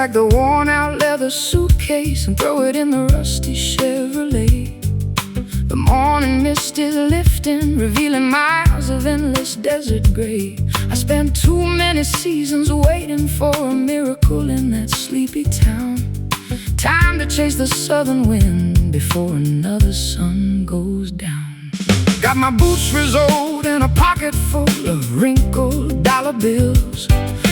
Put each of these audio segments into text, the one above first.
Pack the worn-out leather suitcase and throw it in the rusty Chevrolet. The morning mist is lifting, revealing miles of endless desert gray. I spent too many seasons waiting for a miracle in that sleepy town. Time to chase the southern wind before another sun goes down. Got my boots resoled in a pocket full of wrinkled dollar bills,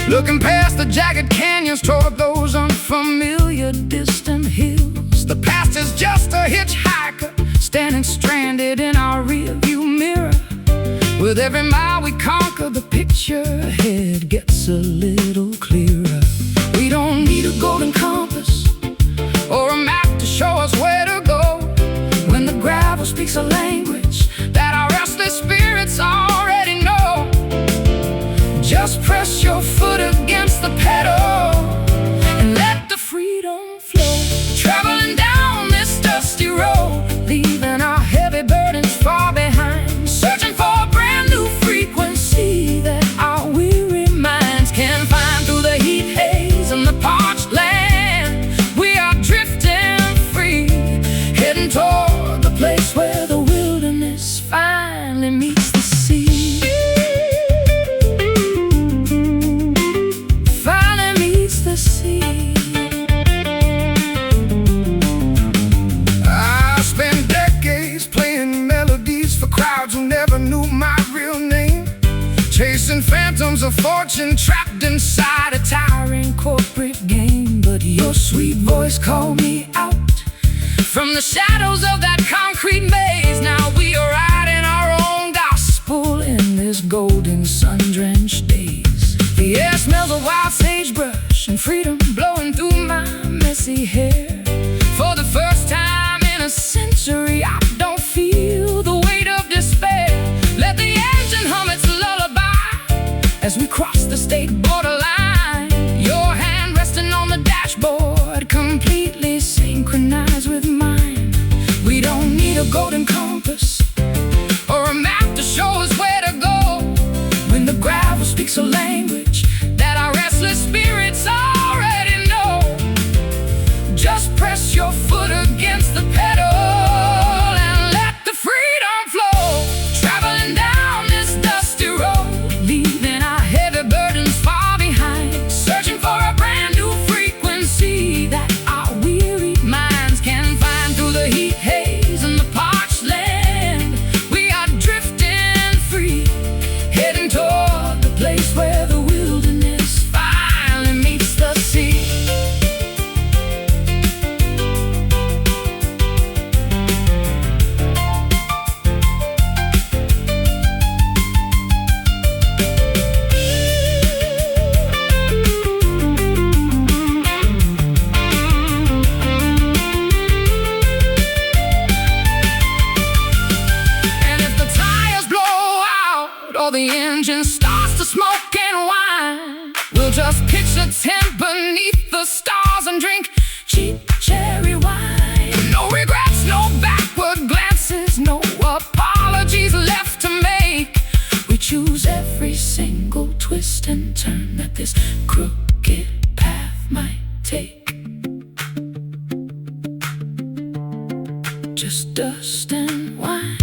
looking past the jagged canyons toward those unfamiliar distant hills. The past is just a hitchhiker standing stranded in our rearview mirror. With every mile we conquer, the picture ahead gets a little clearer. We don't need a golden compass or a map to show us where to go, when the gravel speaks a language that our restless spirits already know. Just press your foot against the pedal and let the freedom flow. Traveling down this dusty road, leaving our heavy burdens far behind, searching for a brand new frequency that our weary minds can find. Through the heat haze and the parched land, we are drifting free, heading toward the place where the wilderness finally meets the sea. I spent decades playing melodies for crowds who never knew my real name, chasing phantoms of fortune trapped inside a tiring corporate game. But your sweet voice called me out from the shadows of that concrete maze. Now we are writing our own gospel in this golden sun-drenched days. The air smells of wild sagebrush and freedom blowing through my messy hair. For the first time in a century, I don't feel the weight of despair. Let the engine hum its lullaby as we cross the state borderline. Your hand resting on the dashboard, completely synchronized with mine. We don't need a golden compass or a map to show us where to go, when the gravel speaks a language that our restless spirits already know. Just press your foot against the pedal and let the freedom flow. Traveling down this dusty road, leaving our heavy burdens far behind, searching for a brand new frequency that our weary minds can find. Through the heat haze and the parched land, we are drifting free, heading toward the place where the wilderness finally meets the sea. And if the tires blow out or the engine starts to smoke and whine, we'll just pitch a tent beneath the stars and drink cheap cherry wine. No regrets, no backward glances, no apologies left to make. We choose every single twist and turn that this crooked path might take. Just dust and wine,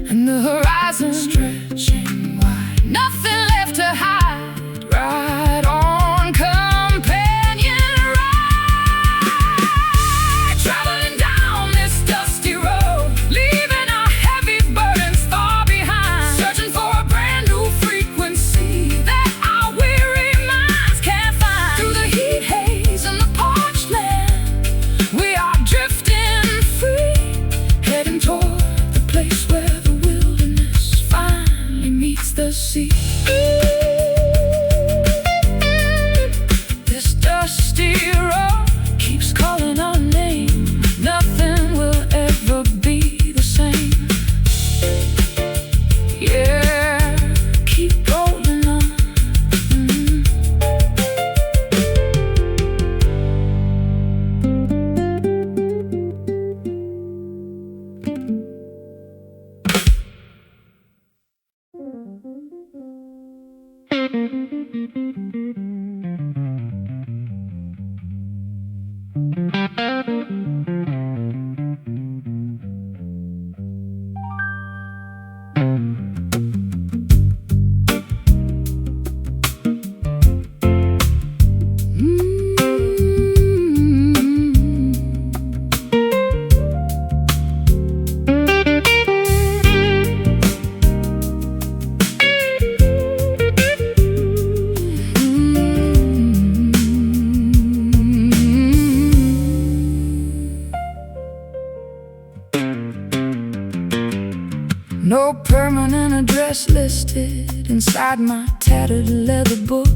and the horizon stretching wide. Nothing left to hide. Ride on, companion, ride. Traveling down this dusty road, leaving our heavy burdens far behind, searching for a brand new frequency that our weary minds can't find. Through the heat haze and the parched land, we are drifting free, heading toward the place where the wilderness finally meets the sea. No permanent address listed inside my tattered leather book.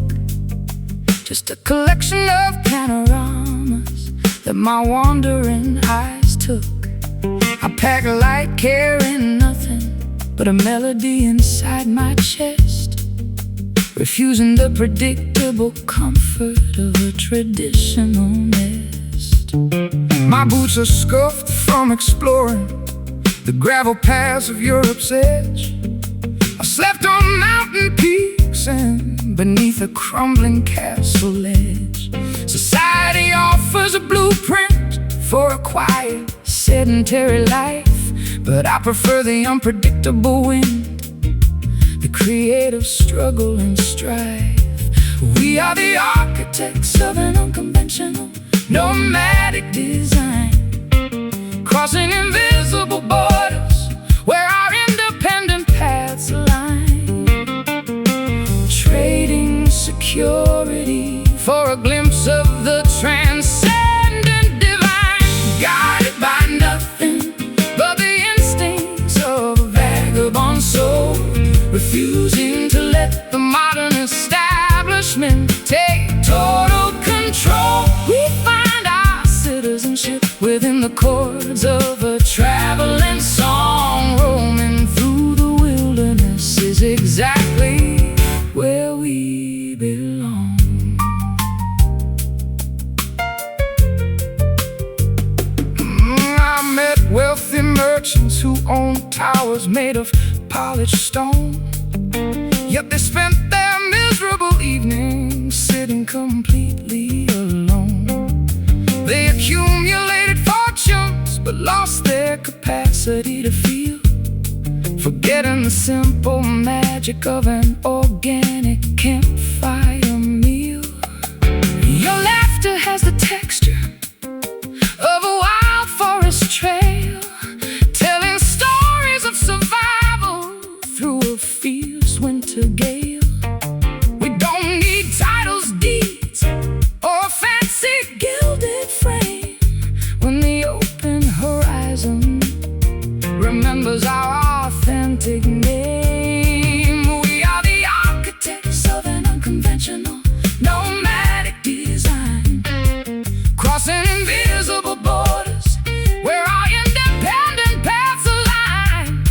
Just a collection of panoramas that my wandering eyes took. I pack light, carrying nothing but a melody inside my chest, refusing the predictable comfort of a traditional nest. My boots are scuffed from exploring the gravel paths of Europe's edge. I slept on mountain peaks and beneath a crumbling castle ledge. Society offers a blueprint for a quiet, sedentary life, but I prefer the unpredictable wind, the creative struggle and strife. We are the architects of an unconventional, nomadic design, crossing invisible borders where our independent paths align, trading security for a glimpse of the transcendent divine, guided by nothing but the instincts of a vagabond soul, refusing to let the modern establishment take total control. We find our citizenship within the chords of a traveling song. Roaming through the wilderness is exactly where we belong. I met wealthy merchants who owned towers made of polished stone, yet they spent their miserable evenings sitting completely alone. They accumulated fortunes but lost their capacity to feel, forgetting the simple magic of an organic campfire meal. Your laughter has the texture of a wild forest trail, telling stories of survival through a fierce winter gale. We don't need titles, deeds, or a fancy gilded frame when the open horizon remembers our authentic name. We are the architects of an unconventional, nomadic design, crossing invisible borders where our independent paths align,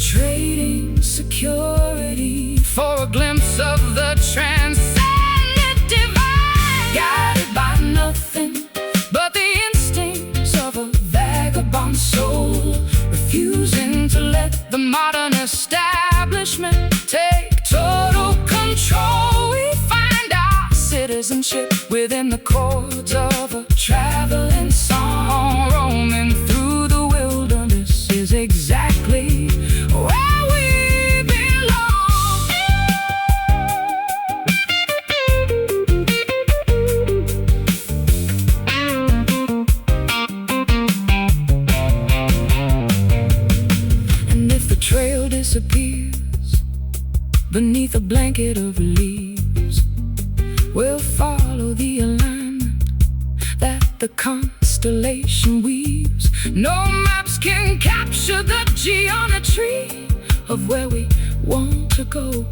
trading security for a glimpse of the transcendent divine, guided by nothing but the instincts of a vagabond soul, refusing to let the modern establishment take total control. We find our citizenship within the chords of a traveling song. Roaming through the wilderness is exactly where we belong. And if the trail disappears beneath a blanket of leaves, we'll follow the alignment that the constellation weaves. No maps can capture the geometry of where we want to go,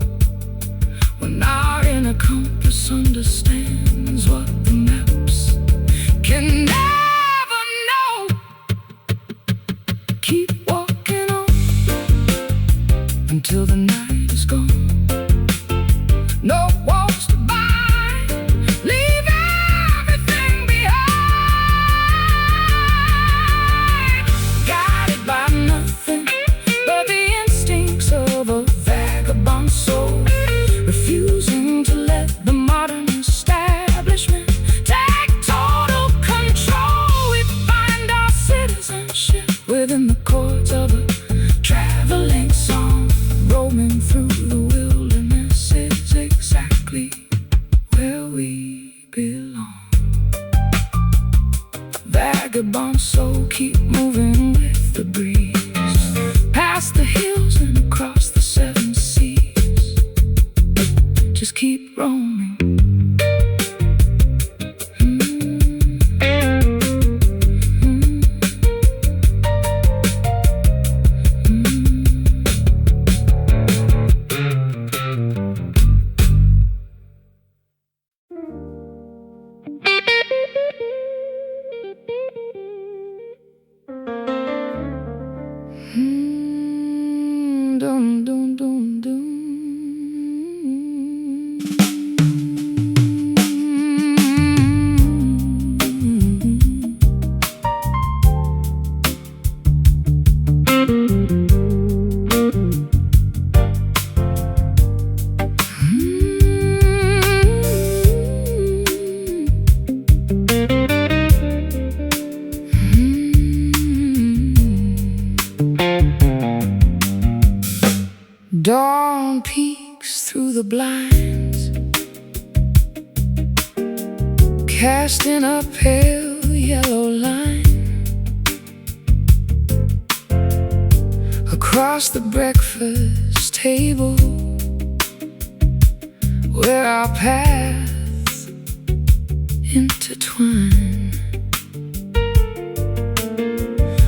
when our inner compass understands what the maps can never know. Keep walking on until the night is gone. No walls to bind, leave everything behind, guided by nothing but the instincts of a vagabond soul, refusing to let the modern establishment take vagabond soul, keep moving with the breeze, past the hills and across the seven seas. Just keep roaming. Dum dum dum dum. Dawn peeks through the blinds, casting a pale yellow line across the breakfast table, where our paths intertwine.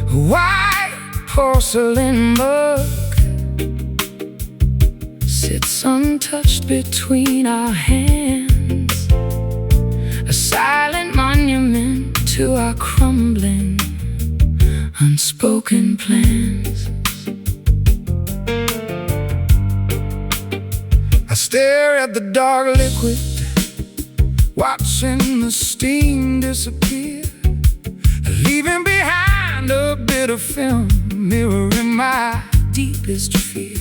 A white porcelain mug sits untouched between our hands, a silent monument to our crumbling, unspoken plans. I stare at the dark liquid, watching the steam disappear, leaving behind a bit of film, mirroring my deepest fear.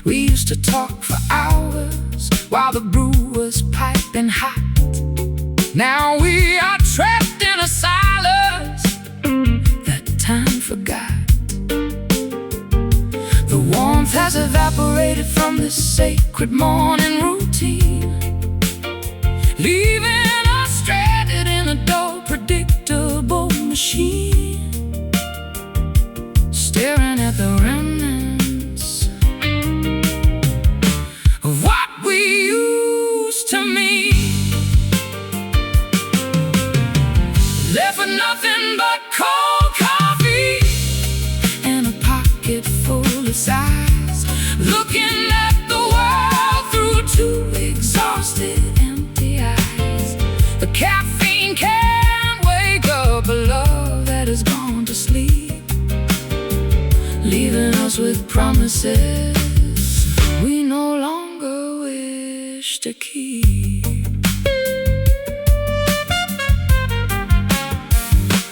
We used to talk for hours while the brew was piping hot. Now we are trapped in a silence that time forgot. The warmth has evaporated from this sacred morning routine, leaving us stranded in a dull, predictable machine, staring at the remnants of what we used to mean. Left with nothing but cold coffee and a pocket full of sighs, looking at the world through two exhausted, empty eyes. The caffeine can't wake up a love that has gone to sleep, leaving us with promises we no longer wish to keep.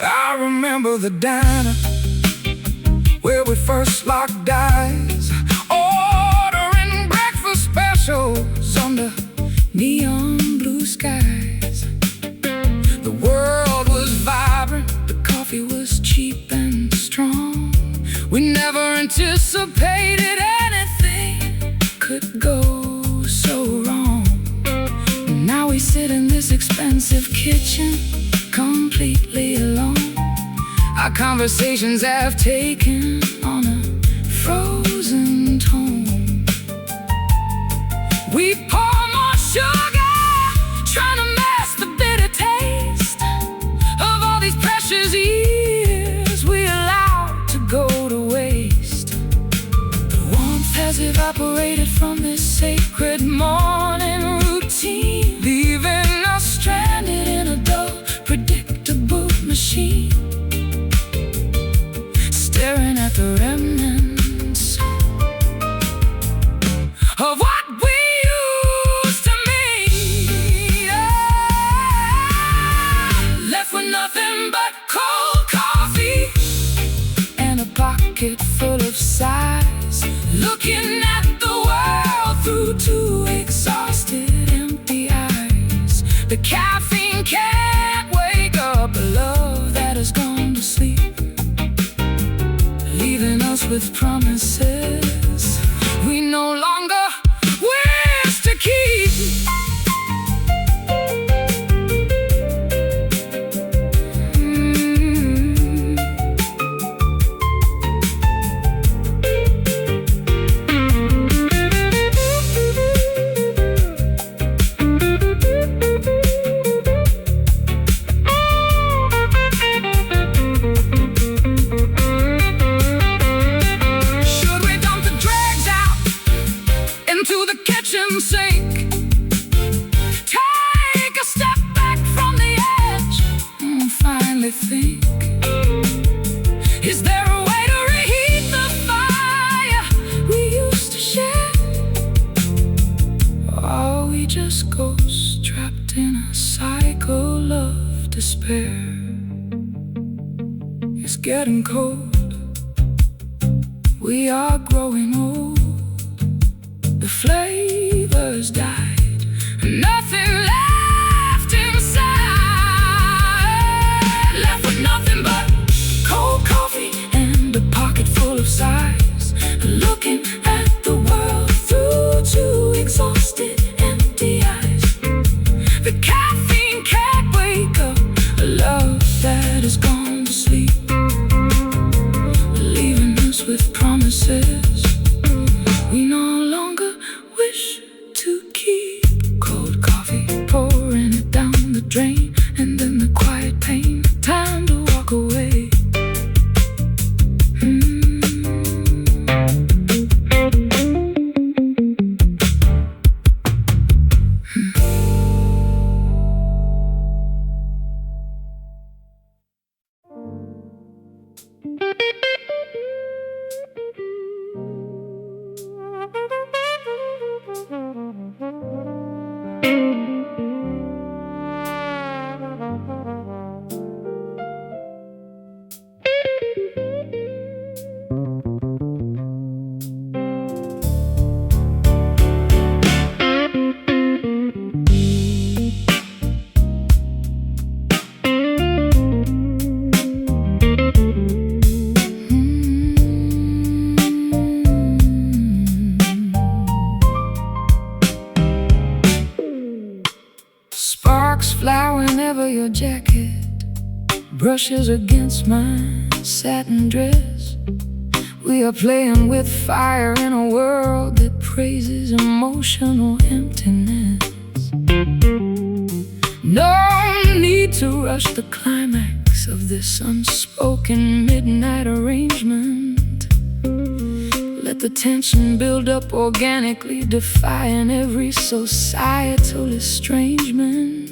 I remember the diner where we first locked eyes, ordering breakfast specials under neon blue skies. The world was vibrant, the coffee was cheap and strong. We never anticipated anything could go so wrong. Now we sit in this expensive kitchen, completely alone. Our conversations have taken on a frozen tone. We pour more sugar, trying to mask the bitter taste of all these precious years we allowed to go to waste. The warmth has evaporated from this sacred morning routine, leaving us stranded in a dull, predictable machine, staring at the remnants of what we used to mean. Left with nothing but cold coffee and a pocket full of sighs, looking at the world through two exhausted, empty eyes. The caffeine can't wake up a love that has gone to sleep, leaving us with promises we no longer wish to keep. despair. It's getting cold. We are growing old. The flavors died, and nothing left inside. Left with nothing but cold coffee and a pocket full of sighs. Looking at the world through two exhausted, empty eyes. The caffeine can't wake up a love that has gone to sleep, leaving us with promises we no longer wish to keep. Cold coffee, pouring it down the drain, and then the quiet pain. Time to walk away. Fly whenever your jacket brushes against my satin dress. We are playing with fire in a world that praises emotional emptiness. No need to rush the climax of this unspoken midnight arrangement. Let the tension build up organically, defying every societal estrangement.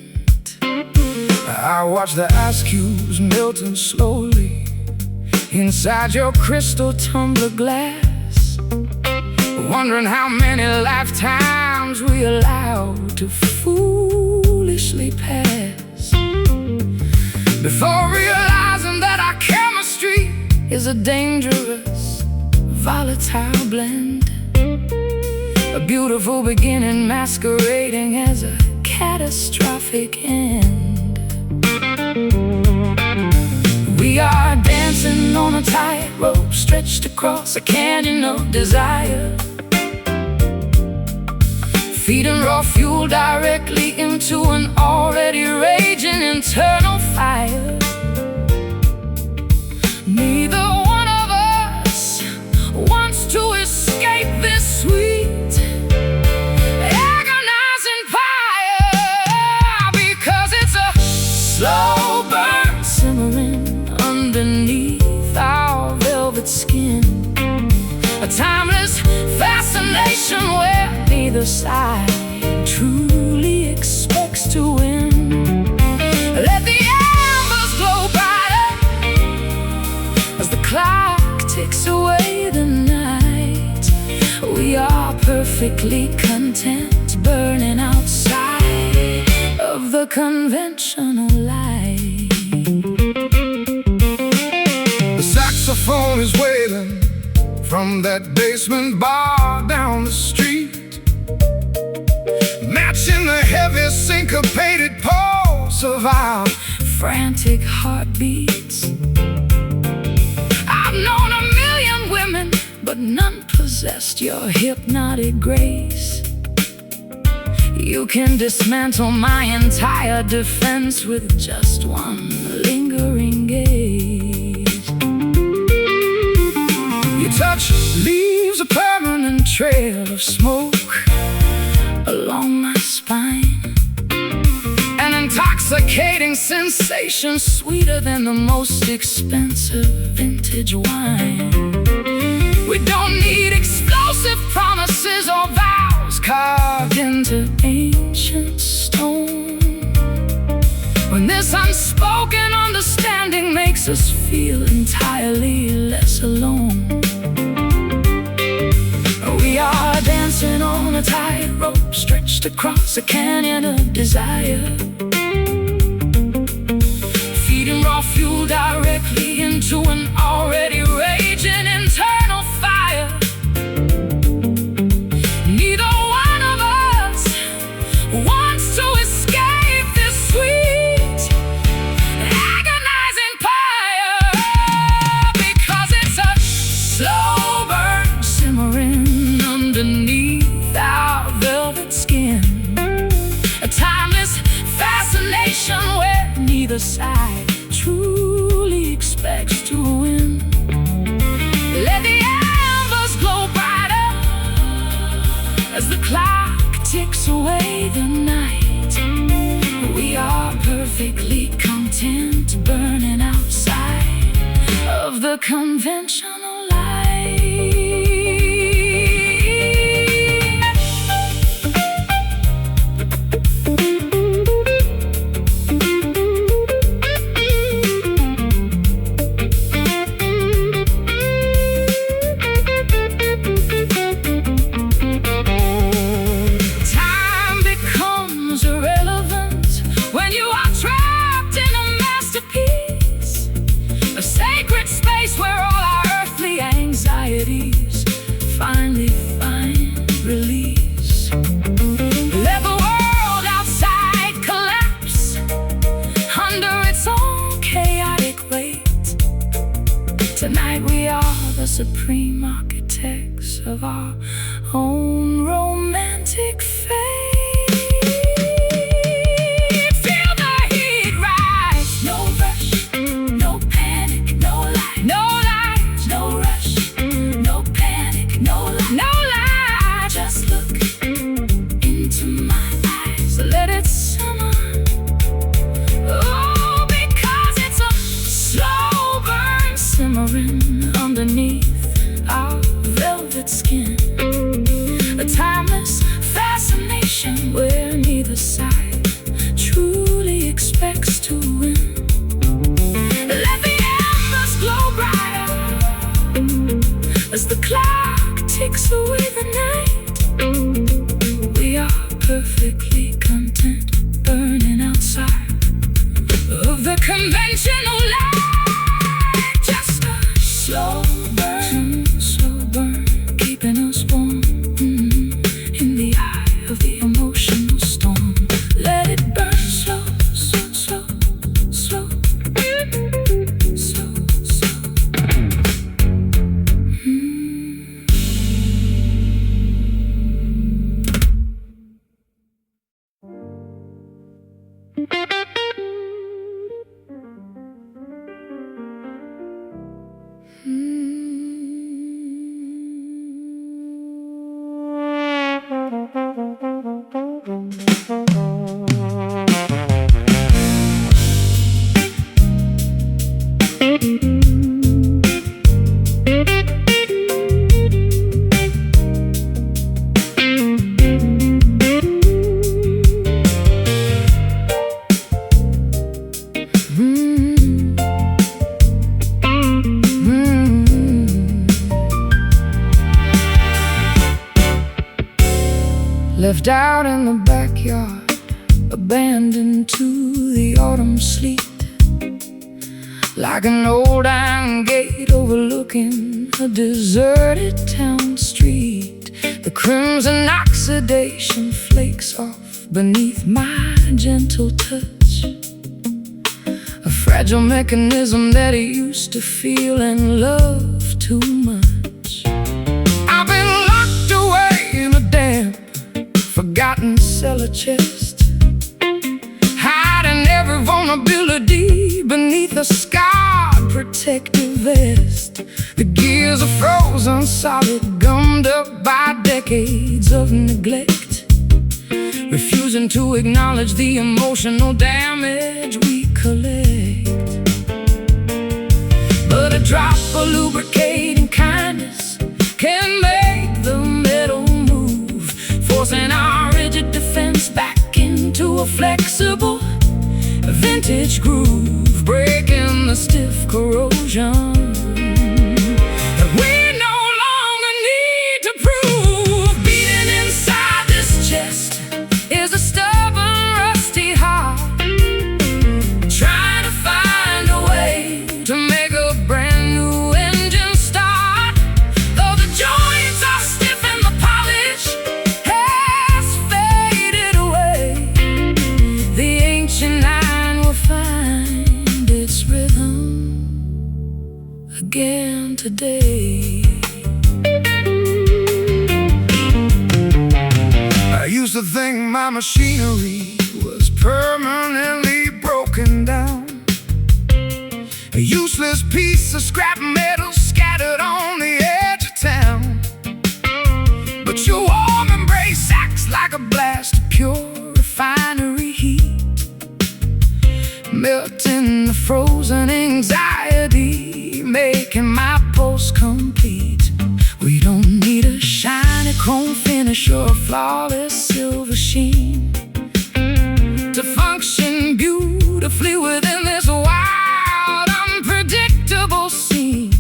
I watch the ice cubes melting slowly inside your crystal tumbler glass, wondering how many lifetimes we allow to foolishly pass, before realizing that our chemistry is a dangerous, volatile blend. A beautiful beginning masquerading as a catastrophic end. We are dancing on a tightrope stretched across a canyon of desire, feeding raw fuel directly into an already raging internal fire. Neither one of us wants to escape this sweet, agonizing fire, because it's a slow burn simmering underneath our velvet skin, a timeless fascination where neither side truly expects to win. Let the embers glow brighter as the clock ticks away the night. We are perfectly content burning outside of the conventional light. The saxophone is wailing from that basement bar down the street, matching the heavy syncopated pulse of our frantic heartbeats. I've known a million women, but none possessed your hypnotic grace. You can dismantle my entire defense with just one lingering gaze. Your touch leaves a permanent trail of smoke along my spine, an intoxicating sensation sweeter than the most expensive vintage wine. We don't need explosive promises or vows carved into ancient stone, when this unspoken understanding makes us feel entirely less alone. We are dancing on a tightrope stretched across a canyon of desire, side, truly expects to win. Let the embers glow brighter as the clock ticks away the night. We are perfectly content burning outside of the conventional light. Finally find release. Let the world outside collapse under its own chaotic weight. Tonight we are the supreme architects of our own romantic fate. Feel the heat rise. No rush, no panic, no light. No light, no rush. No lie, just look into my eyes. Let it simmer. Oh, because it's a slow burn simmering underneath our velvet skin. A timeless fascination where neither side truly expects to win. Let the embers glow brighter as the clouds takes away the night. We are perfectly content burning outside of the conventional light. Just a slow burn, keeping us warm in the eye of the emotional storm. Let it burn slow, slow, slow, slow, slow, slow. Left out in the backyard, abandoned to the autumn sleet, like an old iron gate overlooking a deserted town street. The crimson oxidation flakes off beneath my gentle touch, a fragile mechanism that I used to feel and love too much. I've been locked away in a damp, forgotten cellar chest, hiding every vulnerability beneath a scarred protective vest. The gears are frozen solid, gummed up by decades of neglect, refusing to acknowledge the emotional damage we collect. But a drop of lubricating kindness can make the metal move, forcing our rigid defense back into a flexible vintage groove, breaking the stiff corrosion that we no longer need to prove. Beating inside this chest is a stubborn, rusty heart, trying to find a way to make a brand new engine start. Though the joints are stiff and the polish has faded away, the ancient line will find its rhythm again today. I used to think my machinery was permanently broken down, A useless piece of scrap metal scattered on the edge of town. But your warm embrace acts like a blast of pure refinery heat, melting the frozen anxiety, making my pulse complete. We don't need a shiny chrome finish or a flawless silver sheen to function beautifully within this wild, unpredictable scene.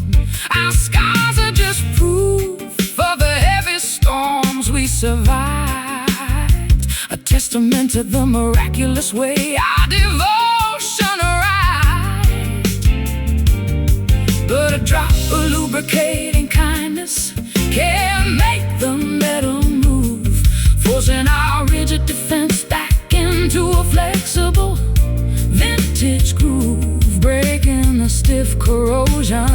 Our scars are just proof of the heavy storms we survived, a testament to the miraculous way our devotion arrived. But a drop of lubricating kindness can make the metal move, forcing our rigid defense back into a flexible vintage groove, breaking the stiff corrosion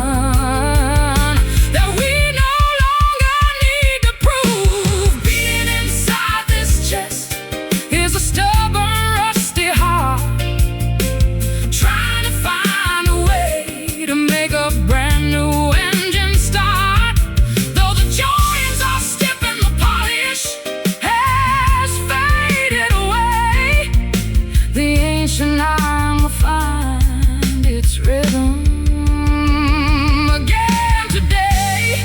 that we no longer need to prove. Beating inside this chest is a stubborn, rusty heart, trying to find a way to make a brand new engine start. Though the joints are stiff and the polish has faded away, the ancient iron will find its rhythm again today.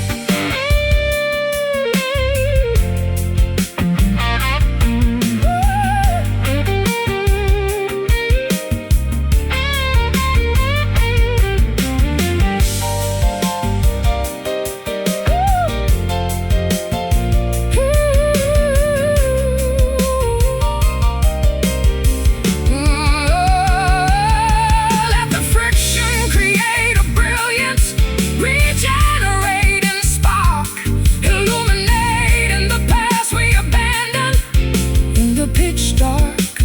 Let the friction create a brilliance, regenerating spark, illuminating the past we abandoned in the pitch dark.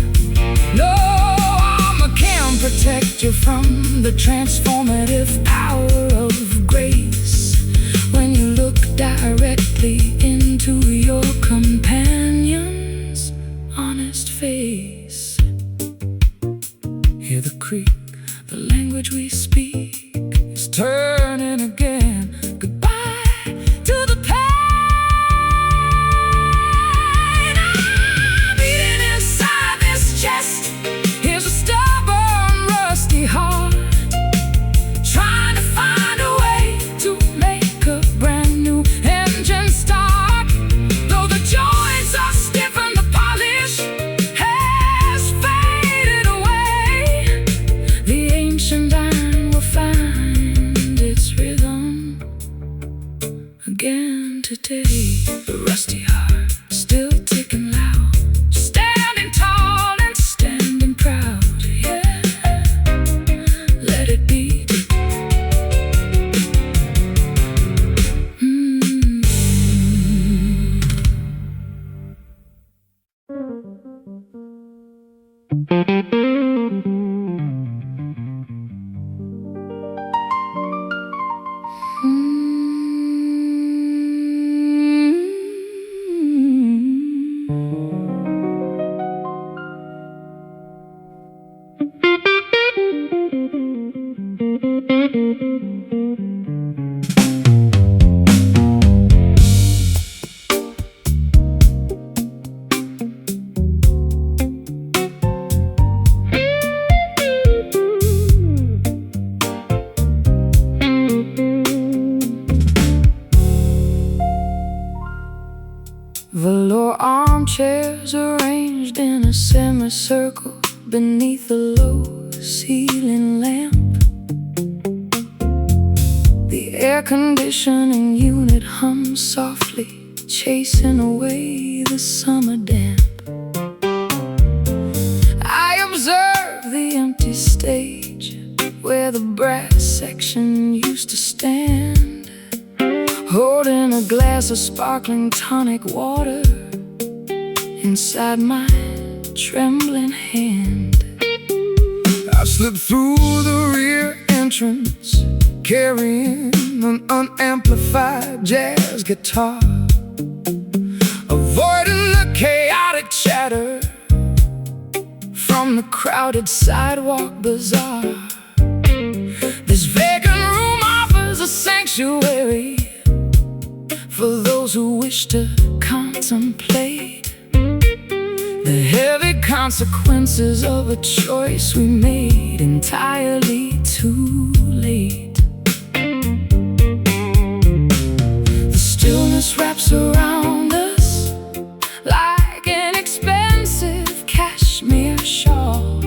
No armor can protect you from the transformative power of grace when you look directly into your companion's honest face. Hear the creak, the language we speak is turning again. Goodbye to the pain. Beating inside this chest is a stubborn, rusty heart, trying to find a way to make a brand new engine start. Though the joints are stiff and the polish has faded away, the ancient iron will find its rhythm again today. The rusty heart still ticking loud, standing tall and standing proud. Yeah, let it be. Velour armchairs arranged in a semicircle beneath a low ceiling lamp. The air conditioning unit hums softly, chasing away the summer damp. I observe the empty stage where the brass section used to stand, holding a glass of sparkling tonic water inside my trembling hand. I slipped through the rear entrance, carrying an unamplified jazz guitar, avoiding the chaotic chatter from the crowded sidewalk bazaar. This sanctuary for those who wish to contemplate the heavy consequences of a choice we made entirely too late. The stillness wraps around us like an expensive cashmere shawl,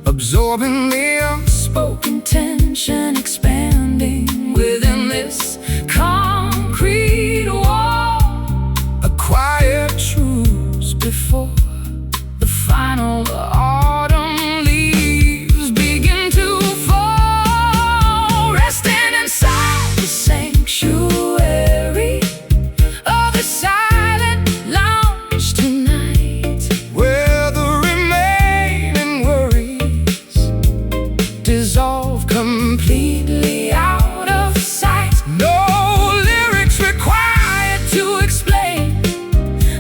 absorbing the unspoken tension, expanding within this concrete wall. A quiet truce before the final autumn leaves begin to fall, resting inside the sanctuary of the silent lounge tonight, where the remaining worries dissolve completely out of sight. No lyrics required to explain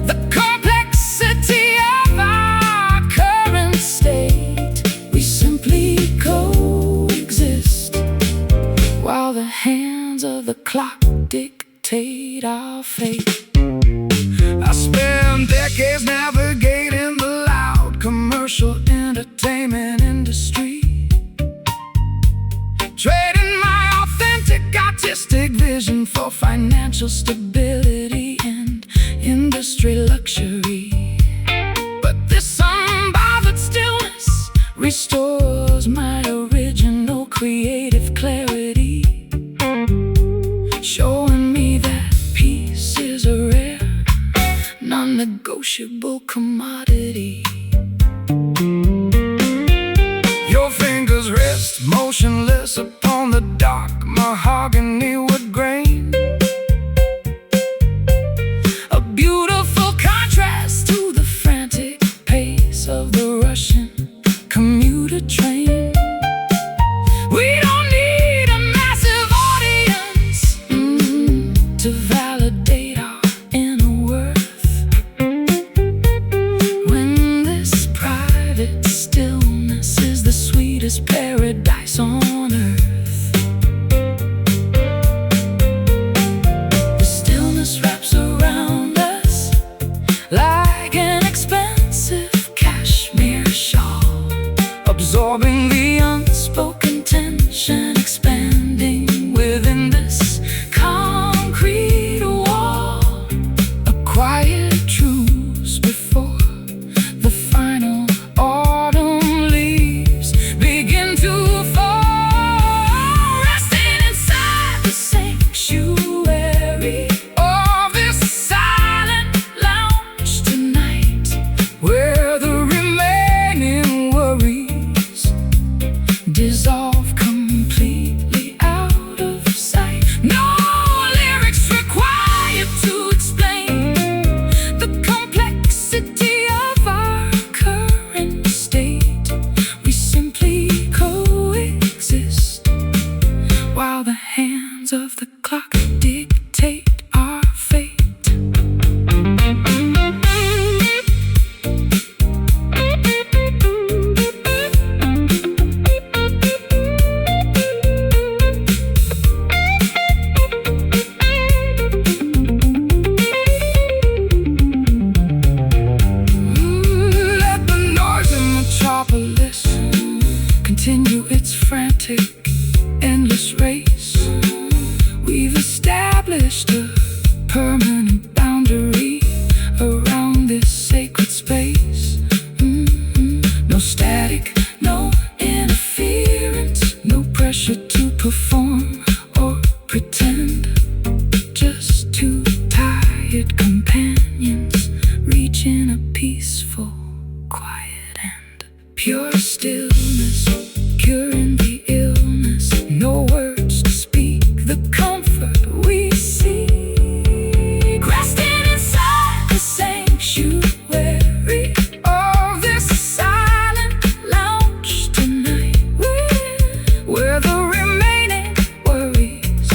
the complexity of our current state. We simply coexist while the hands of the clock dictate our fate. I spent decades navigating the loud commercial entertainment industry, trading my authentic artistic vision for financial stability and industry luxury. But this unbothered stillness restores my original creative clarity, showing me that peace is a rare, non-negotiable commodity. Your fingers rest motionless upon the dark mahogany wood grain, a beautiful contrast to the frantic pace of the Russian commuter train. We don't need a massive audience to validate our inner worth, when this private stillness is the sweetest paradise on earth. The stillness wraps around us like an expensive cashmere shawl, absorbing the unspoken tension, expanding within this concrete wall. A quiet truce before the final autumn leaves begin to fall, resting inside the sanctuary of this silent lounge tonight, where the remaining worries dissolve completely out of sight. No lyrics required to explain the complexity of our current state. We simply coexist while the hands of the clock dictate our fate. Let the noise in metropolis continue its frantic, endless race. We've established a permanent boundary around this sacred space. No static, no interference, no pressure to perform or pretend. Just two tired companions reaching a peaceful, quiet and pure stillness, curing the illness. No words to speak the comfort we seek, resting inside the sanctuary of this silent lounge tonight, where the remaining worries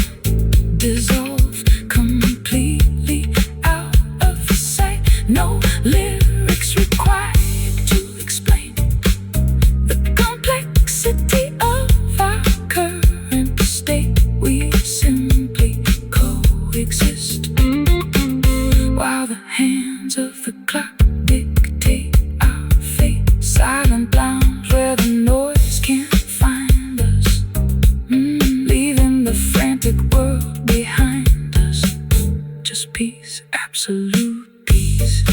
absolute peace.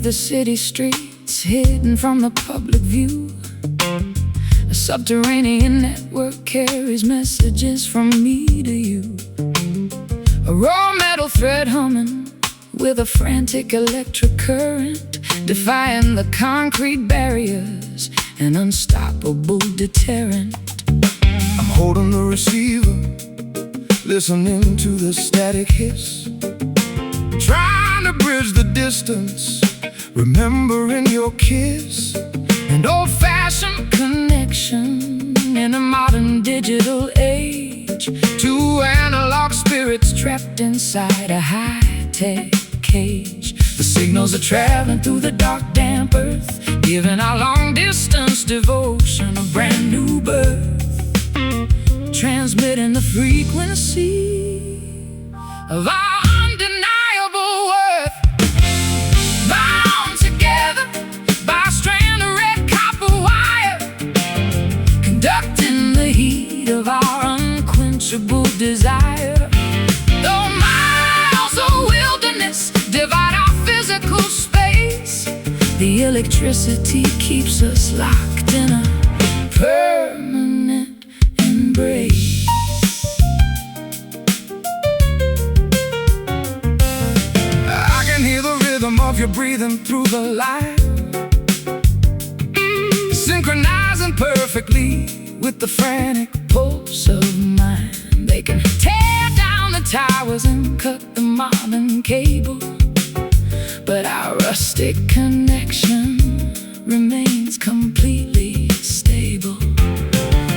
The city streets, hidden from the public view, a subterranean network carries messages from me to you. A raw metal thread humming with a frantic electric current, defying the concrete barriers, an unstoppable deterrent. I'm holding the receiver, listening to the static hiss, trying to bridge the distance, remembering your kiss, an old-fashioned connection in a modern digital age. Two analog spirits trapped inside a high-tech cage. The signals are traveling through the dark, damp earth, giving our long-distance devotion a brand new birth, transmitting the frequency of our undeniable worth. Bound together by a strand of red copper wire, conducting the heat of our unquenchable desire. Though miles of wilderness divide our physical space, the electricity keeps us locked in a permanent embrace. I can hear the rhythm of your breathing through the light, synchronizing perfectly with the frantic pulse of mine. They can tear down the towers and cut the modern cable, but our rustic connection remains completely stable.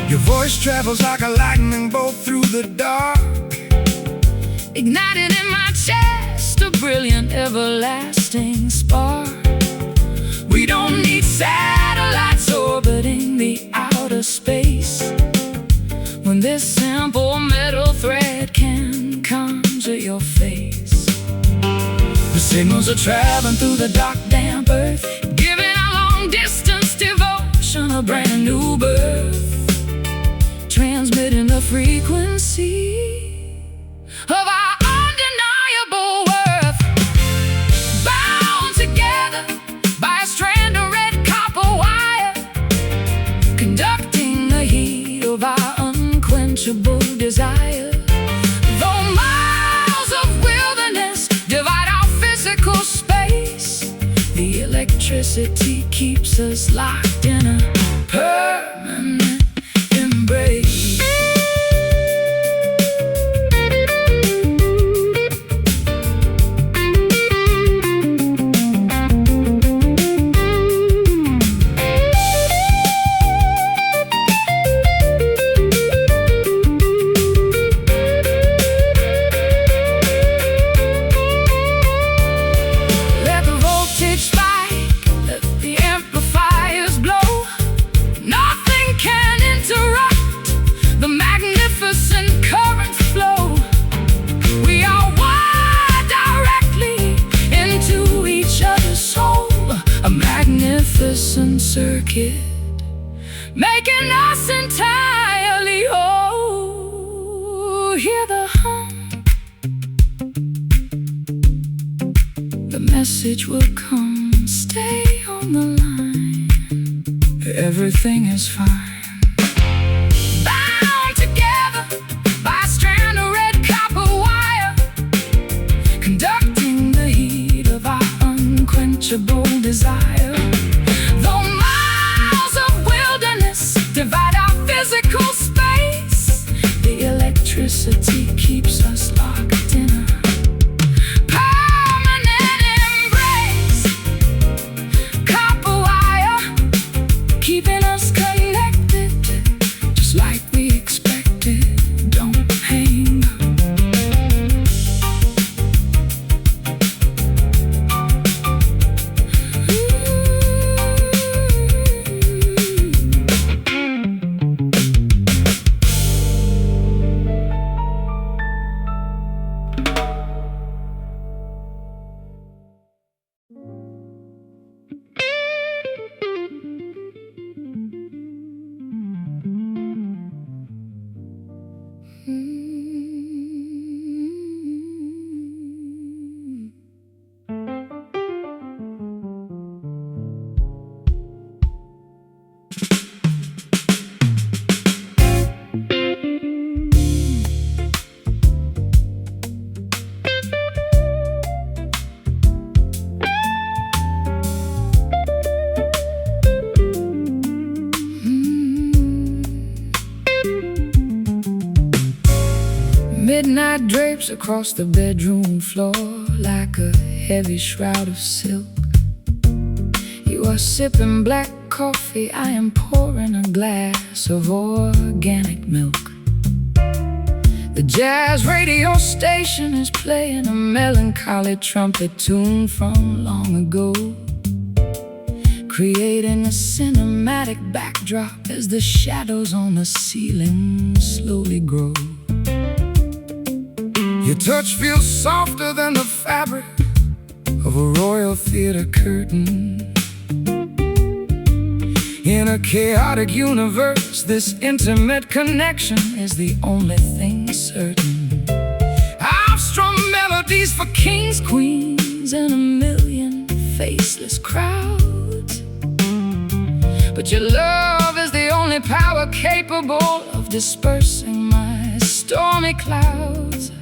Your voice travels like a lightning bolt through the dark, igniting in my chest a brilliant, everlasting spark. We don't need satellites orbiting the outer space when this simple metal thread can conjure your face. The signals are traveling through the dark, damp earth, giving our long-distance devotion a brand new birth, transmitting the frequency of our undeniable worth. Bound together by a strand of red copper wire, conducting the heat of our unquenchable desire. Though miles of wilderness divide our physical space, the electricity keeps us locked in a permanent embrace. Let the voltage spike, let the amplifiers blow. Nothing can interrupt the magnificent current flow. We are wired directly into each other's soul, a magnificent circuit making us entirely whole. Hear the hum, the message will come. Stay on the line, everything is fine. Bound together by a strand of red copper wire, conducting the heat of our unquenchable desire. Though miles of wilderness divide our physical space, the electricity keeps Midnight drapes across the bedroom floor like a heavy shroud of silk. You are sipping black coffee, I am pouring a glass of organic milk. The jazz radio station is playing a melancholy trumpet tune from long ago, creating a cinematic backdrop as the shadows on the ceiling slowly grow. Your touch feels softer than the fabric of a Royal Theatre curtain. In a chaotic universe, this intimate connection is the only thing certain. I've strung melodies for kings, queens, and a million faceless crowds, but your love is the only power capable of dispersing my stormy clouds.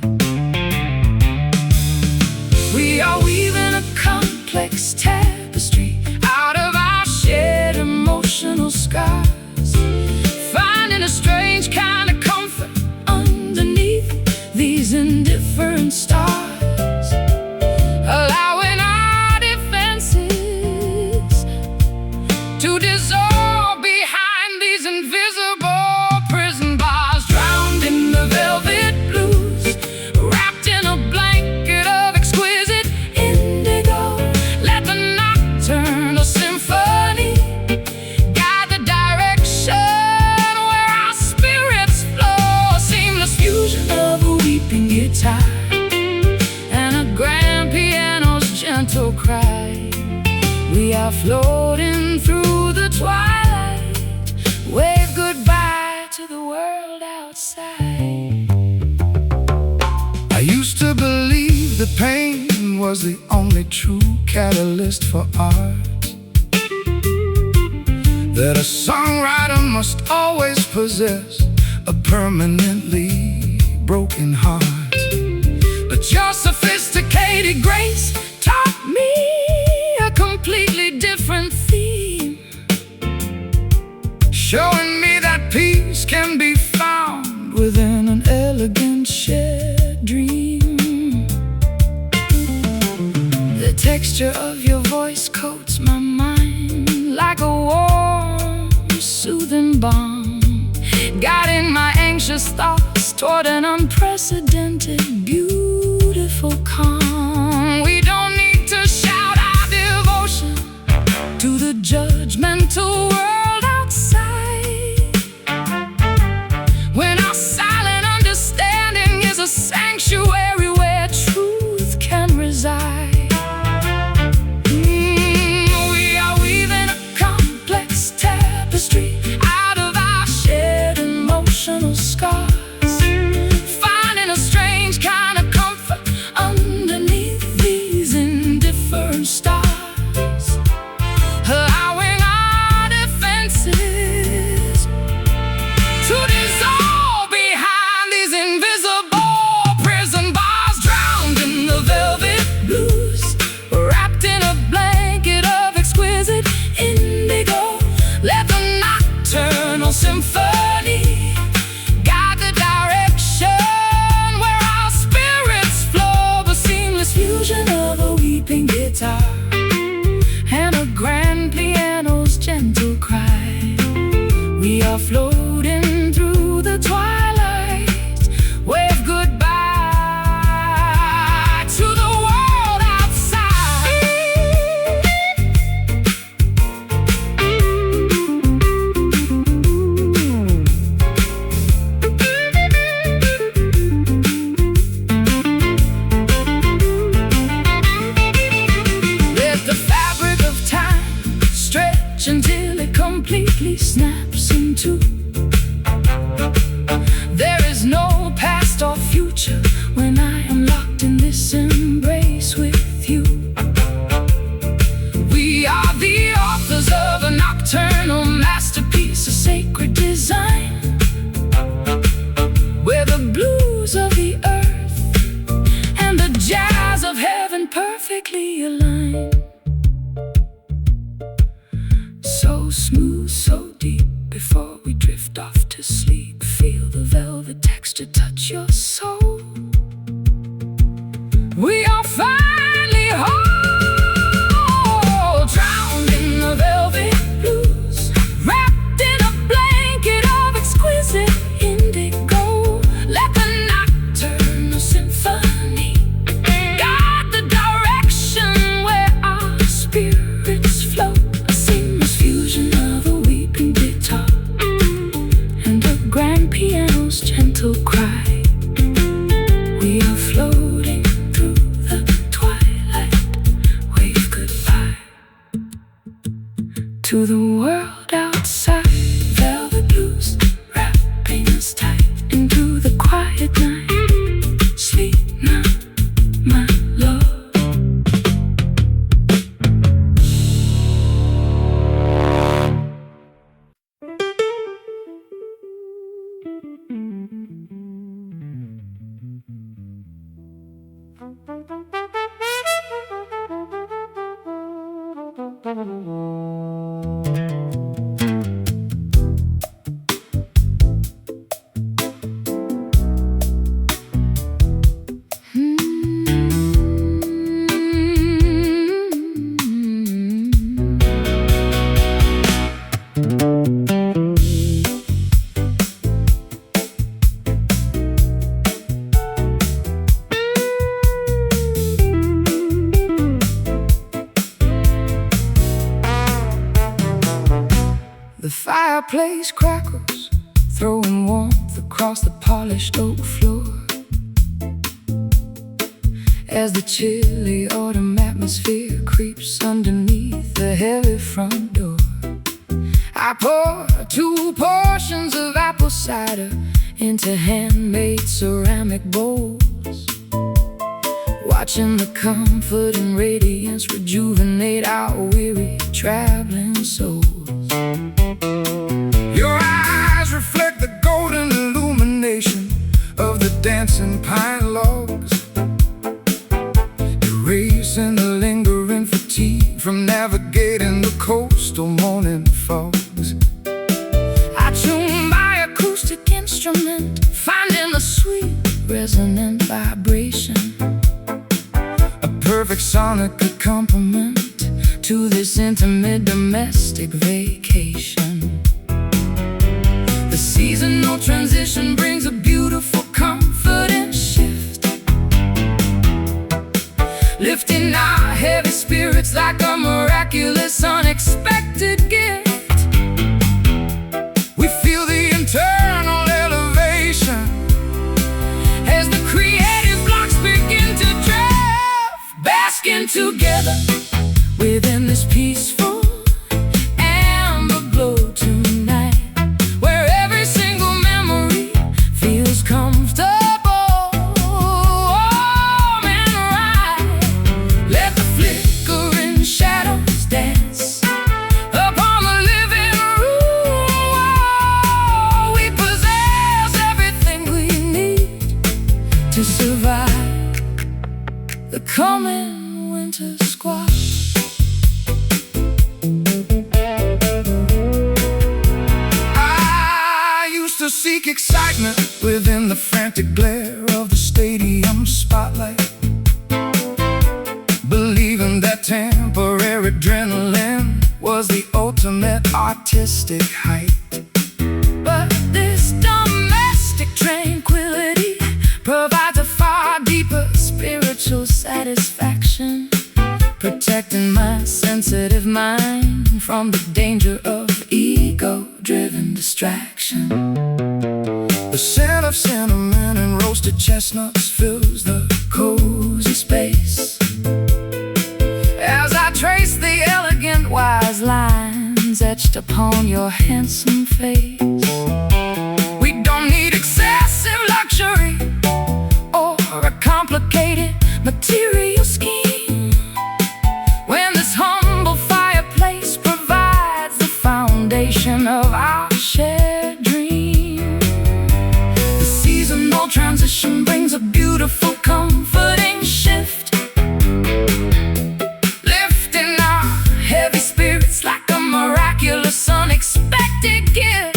We are weaving a complex tapestry out of our shared emotional scars, finding a strange kind of comfort underneath these indifferent stars, allowing our defenses to dissolve behind these invisible prison bars, drowned in the velvet blues, wrapped in a blanket of exquisite indigo. Let the nocturnal symphony guide the direction where our spirits flow, a seamless fusion of a weeping guitar and a grand piano's gentle cry. We are floating through the twilight, wave goodbye to the world outside. I used to believe that pain was the only true catalyst for art, that a songwriter must always possess a permanently broken heart. But your sophisticated grace taught me a completely different theme, showing me that peace can be found within an elegant shared dream. The texture of your voice coats my mind like a warm, soothing balm, guiding my anxious thoughts toward an unprecedented, beautiful calm. We don't need to shout our devotion to the judgmental world outside, when our silent understanding is a sanctuary where truth can reside. We are weaving a complex tapestry out of our shared emotional scars, finding a strange kind of comfort underneath these indifferent stars, allowing our defenses to dissolve behind these invisible prison bars, drowned in the velvet blues, wrapped in a blanket of exquisite indigo. Let the nocturnal symphony guide the direction where our spirits flow, a seamless fusion of a weeping guitar and a grand piano's gentle cry. We are floating through the twilight, wave goodbye to the world outside. Let the fabric of time stretch until it completely snaps in two. There is no past or future when I am locked in this embrace with you. We are the authors of a nocturnal masterpiece, a sacred design, where the blues of the earth and the jazz of heaven perfectly align. So smooth, so deep, before we drift off to sleep, feel the velvet texture touch your soul. fireplace crackles, throwing warmth across the polished oak floor. As the chilly autumn atmosphere creeps underneath the heavy front door, I pour 2 portions of apple cider into handmade ceramic bowls, watching the comfort and radiance rejuvenate our weary traveling souls. Your eyes reflect the golden illumination of the dancing pine logs, erasing the lingering fatigue from navigating the coastal morning fogs. I tune my acoustic instrument, finding a sweet resonant vibration, a perfect sonic accompaniment to this intimate domestic vacation. The seasonal transition brings a beautiful comfort and shift, lifting our heavy spirits like a miraculous, unexpected gift. We feel the internal elevation as the creative blocks begin to drift, basking together within this peaceful amber glow tonight, where every single memory feels comfortable, warm and right. Let the flickering shadows dance upon the living room wall. We possess everything we need to survive the coming winter squash. To seek excitement within the frantic glare of the stadium spotlight, believing that temporary adrenaline was the ultimate artistic height. But this domestic tranquility provides a far deeper spiritual satisfaction, protecting my sensitive mind from the danger of ego-driven distraction. The scent of cinnamon and roasted chestnuts fills the cozy space as I trace the elegant wise lines etched upon your handsome face. We don't need excessive luxury or a complicated material scheme when this humble fireplace provides the foundation of our shared dream. The seasonal transition brings a beautiful, comforting shift, lifting our heavy spirits like a miraculous, unexpected gift.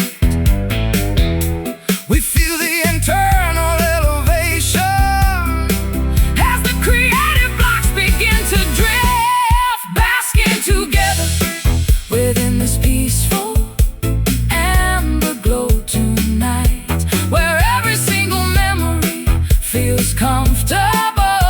We feel the internal elevation as the creative blocks begin to drift, basking together within this peaceful amber glow tonight, where every single memory feels comfortable,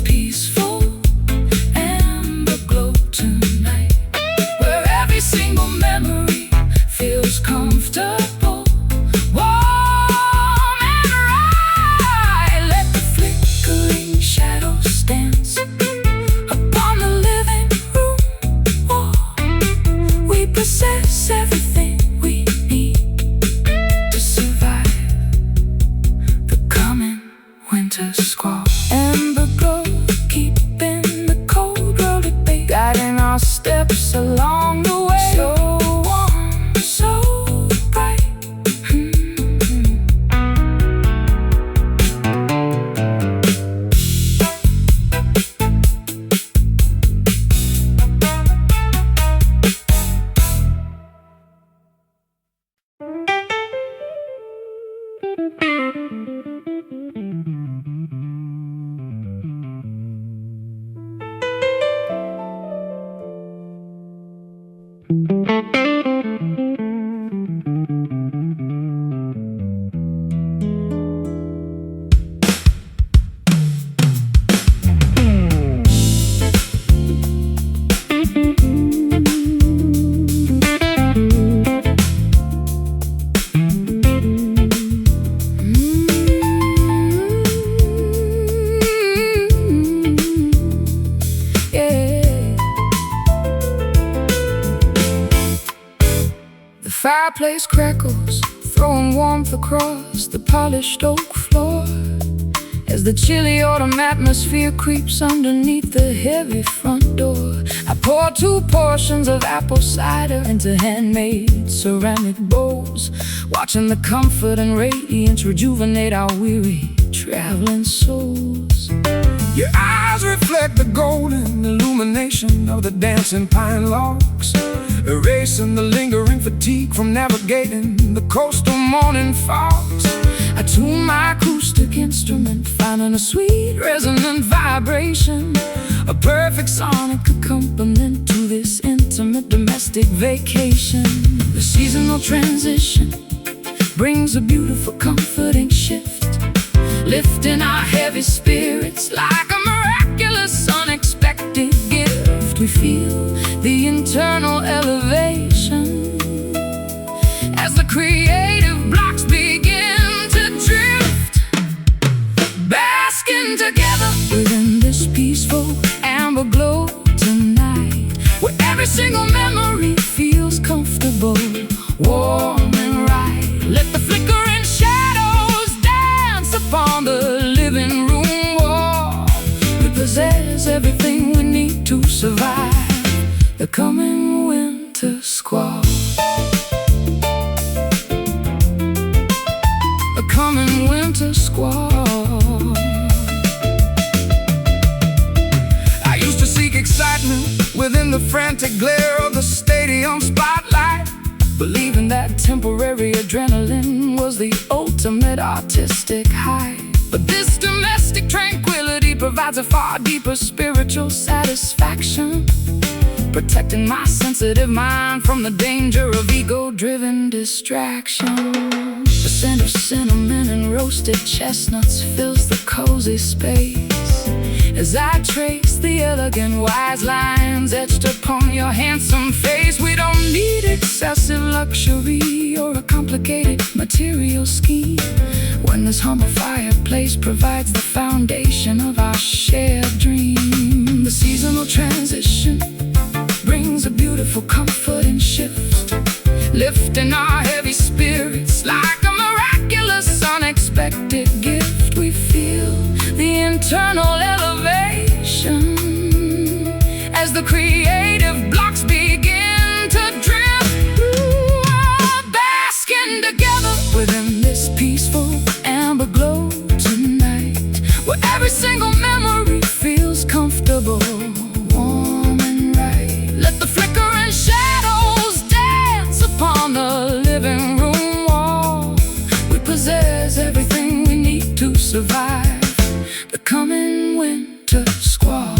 peaceful amber glow tonight, where every single memory feels comfortable, warm and right. Let the flickering shadows dance upon the living room wall. We possess everything we need to survive the coming winter squall. Amber glow, keeping the cold world at bay, guiding our steps along the way. So warm, so bright. Fireplace crackles, throwing warmth across the polished oak floor, as the chilly autumn atmosphere creeps underneath the heavy front door. I pour 2 portions of apple cider into handmade ceramic bowls, watching the comfort and radiance rejuvenate our weary traveling souls. Your eyes reflect the golden illumination of the dancing pine logs, erasing the lingering fatigue from navigating the coastal morning fogs. I tune my acoustic instrument, finding a sweet resonant vibration, a perfect sonic accompaniment to this intimate domestic vacation. The seasonal transition brings a beautiful comforting shift, lifting our heavy spirits like a miraculous unexpected gift. We feel the internal elevation as the creative blocks begin to drift, basking together within this peaceful amber glow tonight, where every single memory feels comfortable, warm and right. Let the flickering shadows dance upon the living room wall. We possess everything we need to survive the coming winter squall. The coming winter squall. I used to seek excitement within the frantic glare of the stadium spotlight, believing that temporary adrenaline was the ultimate artistic high. But this domestic tranquility provides a far deeper spiritual satisfaction, protecting my sensitive mind from the danger of ego-driven distraction. The scent of cinnamon and roasted chestnuts fills the cozy space as I trace the elegant wise lines etched upon your handsome face. We don't need excessive luxury or a complicated material scheme when this humble fireplace provides the foundation of our shared dream. The seasonal transition brings a beautiful comfort and shift, lifting our heavy spirits like a miraculous unexpected gift. We feel the internal elevation as the creative blocks begin to drift, basking together within this peaceful amber glow tonight, where every single memory feels comfortable, warm and right. Let the flickering shadows dance upon the living room wall. We possess everything we need to survive the coming winter squall.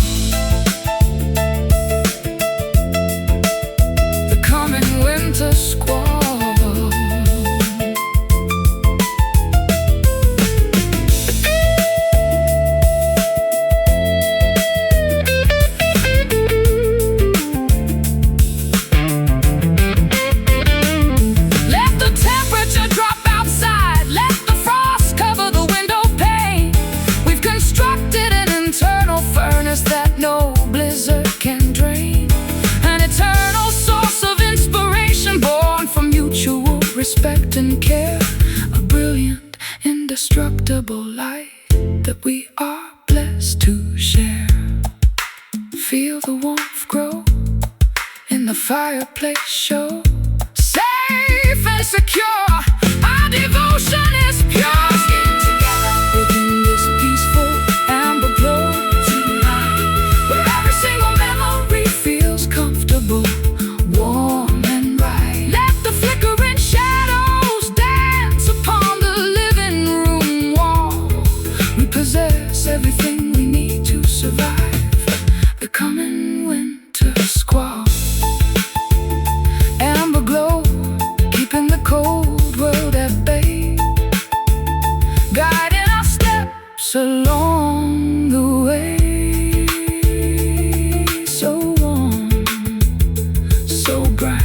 bitterness that no blizzard can drain. An eternal source of inspiration, born from mutual respect and care. A brilliant, indestructible light that we are blessed to share. Feel the warmth grow in the fireplace show. Safe and secure, our devotion is pure. Skin together within this peaceful amber glow tonight, where every single memory feels comfortable, warm and right. Let the flickering shadows dance upon the living room wall. We possess everything we need to survive the coming winter squall. Amber glow, keeping the cold world at bay, guiding our steps along the way. So warm, so bright.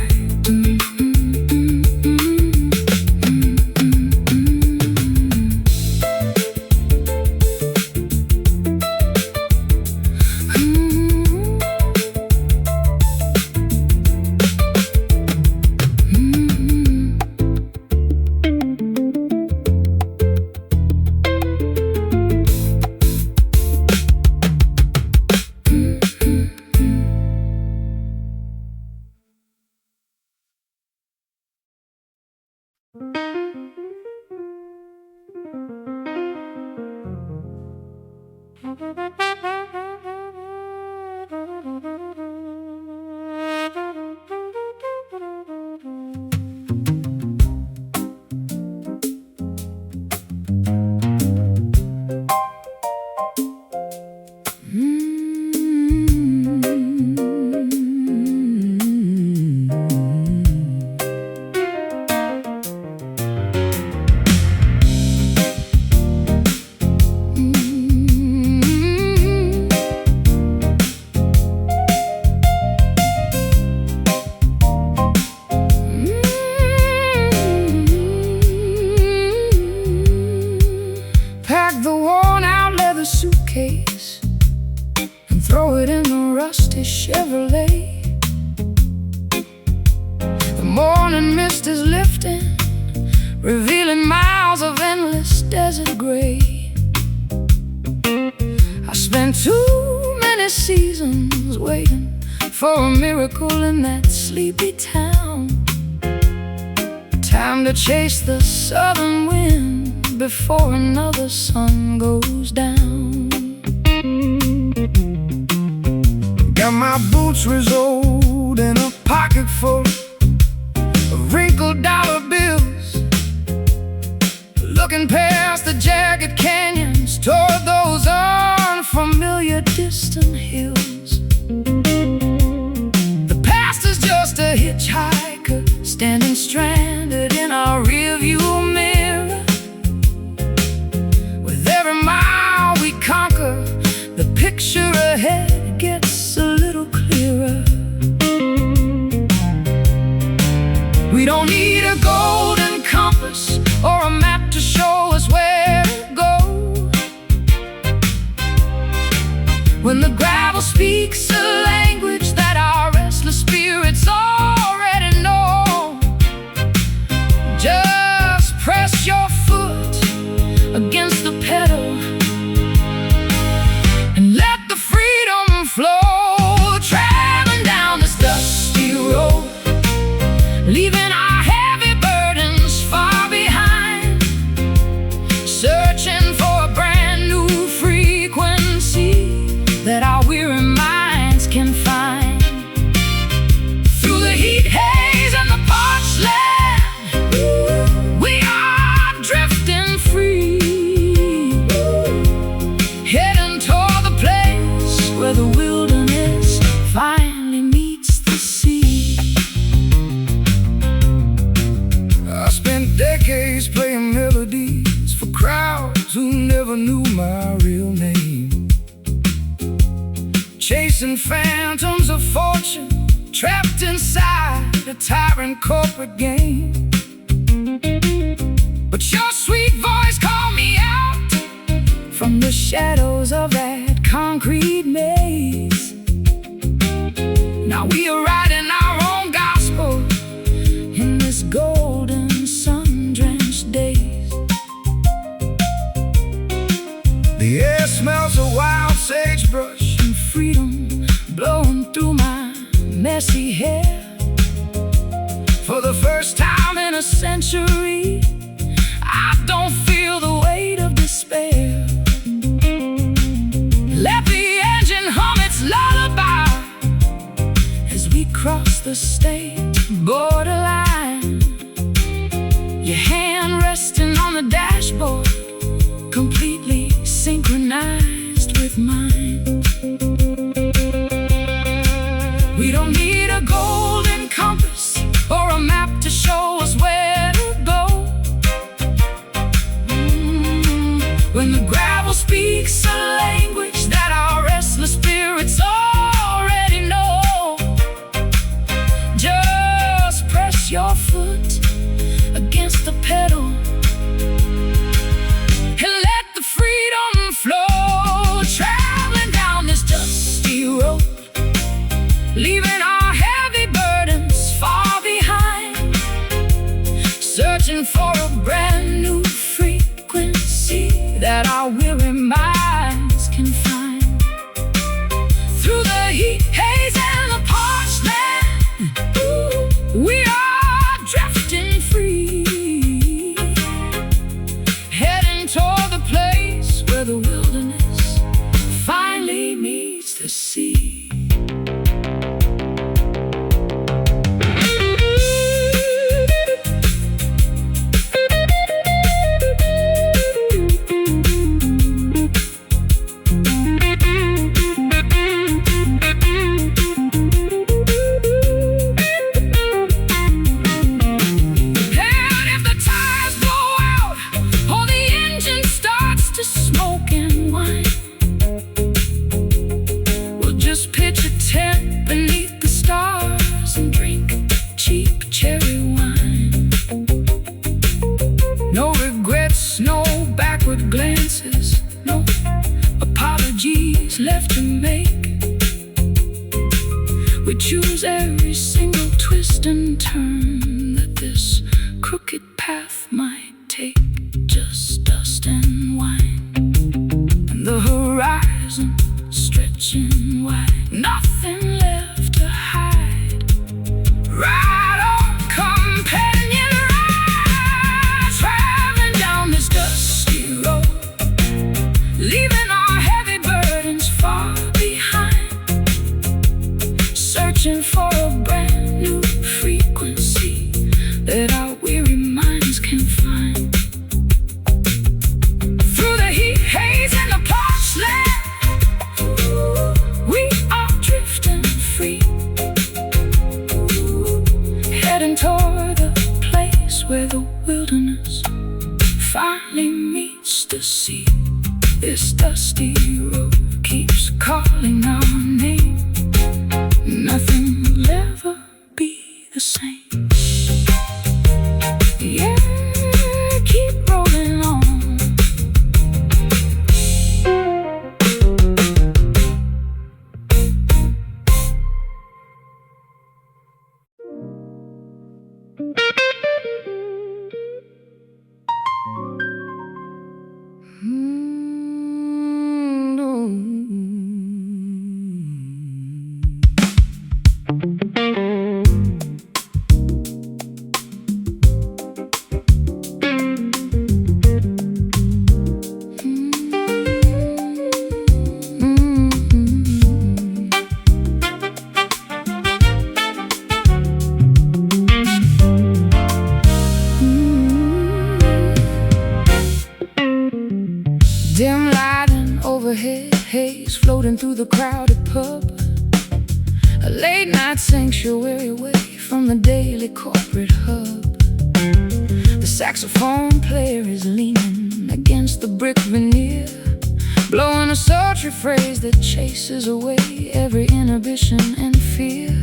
Pack the worn-out leather suitcase and throw it in the rusty Chevrolet. The morning mist is lifting, revealing miles of endless desert gray. I spent too many seasons waiting for a miracle in that sleepy town. Time to chase the southern wind before another sun goes down. Got my boots resoled in a pocket full of wrinkled dollar bills, looking past the jagged canyons toward those unfamiliar distant hills. The past is just a hitchhiker standing stranded in our rearview mirror. With every mile we conquer, the picture ahead gets a little clearer. We don't need a golden compass or a map to show us where to go. When the gravel speaks a language that our restless spirits already know, just press your foot against the pedal and let the freedom flow, traveling down this dusty road, leaving our heavy burdens far behind, searching for a brand new frequency that our weary minds can find. Through the heat haze and the parched land, we are drifting free, heading toward the place where the wilderness finally meets the sea. I spent decades playing melodies for crowds who never knew my real name, chasing phantoms of fortune, trapped inside a tyrant corporate game. But your sweet voice called me out from the shadows of that concrete maze. Now we are writing our own gospel in this golden sun-drenched days. The air smells of wild sagebrush and freedom blowing through my messy hair. For the first time in a century, I don't feel the weight of despair. Let the engine hum its lullaby as we cross the state borderline. Your hand resting on the dashboard, completely synchronized with mine. We don't need a golden compass or a map to show us where to go. When the gravel speaks a language that our restless spirits already know, just press your foot against the pedal and let the freedom flow. Traveling down this dusty road, leaving our heavy burdens far behind, searching for a brand new frequency that our weary minds can find. Through the heat, haze, and the parched land, ooh, we are drifting free, heading toward the place where the wilderness finally meets the sea. No backward glances, no apologies left to make. We choose every single twist and turn that this crooked path might take. Just dust and wine, and the horizon stretching wide. Nothing left to hide. Ride on, companion, ride. Traveling down this dusty road, leaving our heavy burdens far behind, searching for a brand new frequency that our weary minds can find. Through the heat, haze, and the parched land, we are drifting free, heading toward the place where the wilderness finally meets the sea. This dusty road keeps calling our name. Nothing will ever be the same. Yeah, keep rolling on. Dim light and overhead haze floating through the crowded pub, a late night sanctuary away from the daily corporate hub. The saxophone player is leaning against the brick veneer, blowing a sultry phrase that chases away every inhibition and fear.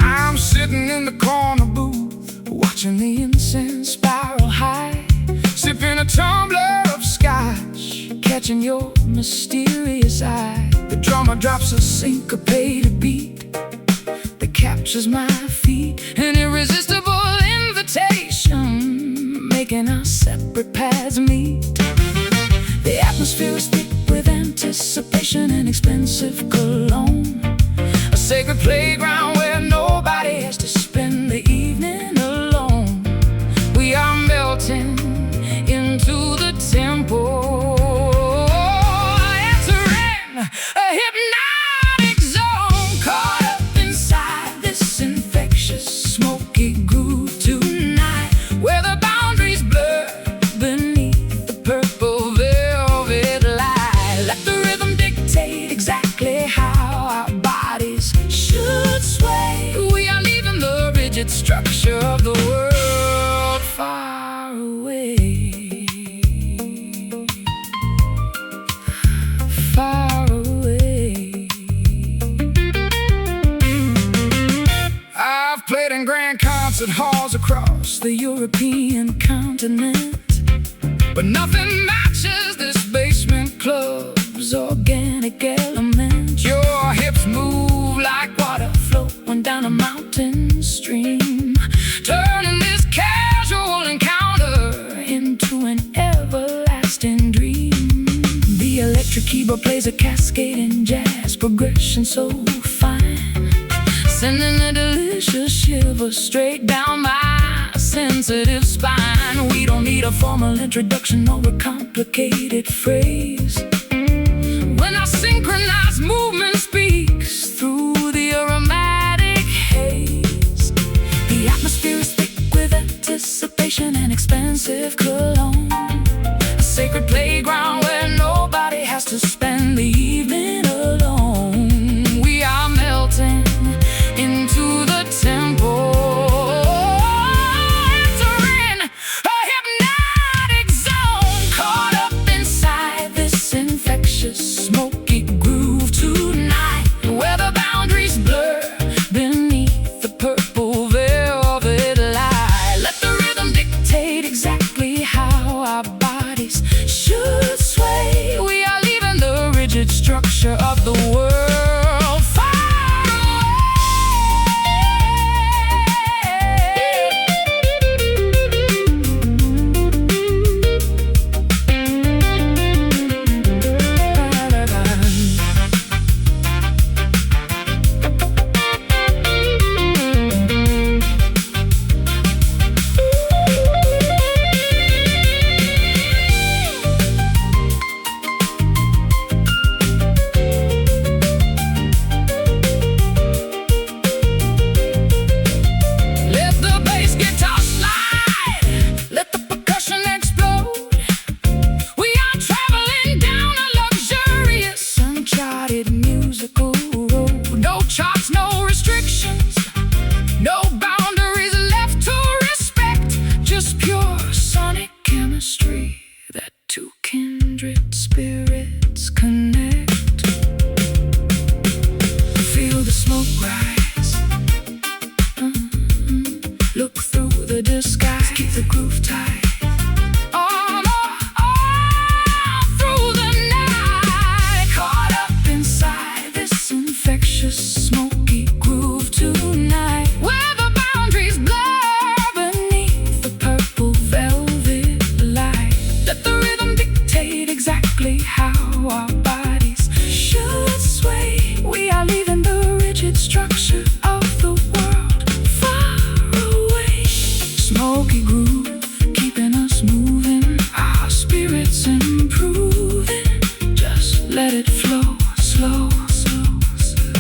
I'm sitting in the corner booth, watching the incense spiral high, sipping a tumbler of scotch, catching your mysterious eye. The drummer drops a syncopated beat that captures my feet, an irresistible invitation, making our separate paths meet. The atmosphere is thick with anticipation and expensive cologne, a sacred playground where nobody has to spend the evening alone. We are melting into the tempo, entering a hypnotic zone, caught up inside this infectious smoky groove tonight, where the boundaries blur beneath the purple velvet light. Let the rhythm dictate exactly how our bodies should sway. We are leaving the rigid structure of the world far away. Far away. I've played in grand concert halls across the European continent, but nothing matches this basement club's organic element. Your hips move like water flowing down a mountain stream, turning this casual encounter into an everlasting dream. The electric keyboard plays a cascading jazz progression so fine, sending a delicious shiver straight down my sensitive spine. We don't need a formal introduction or a complicated phrase when our synchronized movement speaks through the aromatic haze. The atmosphere is thick with anticipation and expensive cologne, a sacred playground where nobody has to spend the evening alone. We are melting into the tempo, entering a hypnotic zone, caught up inside this infectious smoky groove tonight, where the boundaries blur beneath the purple velvet light. Let the rhythm dictate exactly how our bodies should sway. We are leaving the rigid structure of the world far spirits connect. Feel the smoke rise. Look through the disguise. Keep the groove tight. On through the night. Caught up inside this infectious smoky groove tonight, where the boundaries blur beneath the purple velvet light. Let the rhythm dictate exactly how our bodies should sway. We are leaving the rigid structure of the world far away. Smoky groove keeping us moving, our spirits improving. Just let it flow, slow, slow, slow.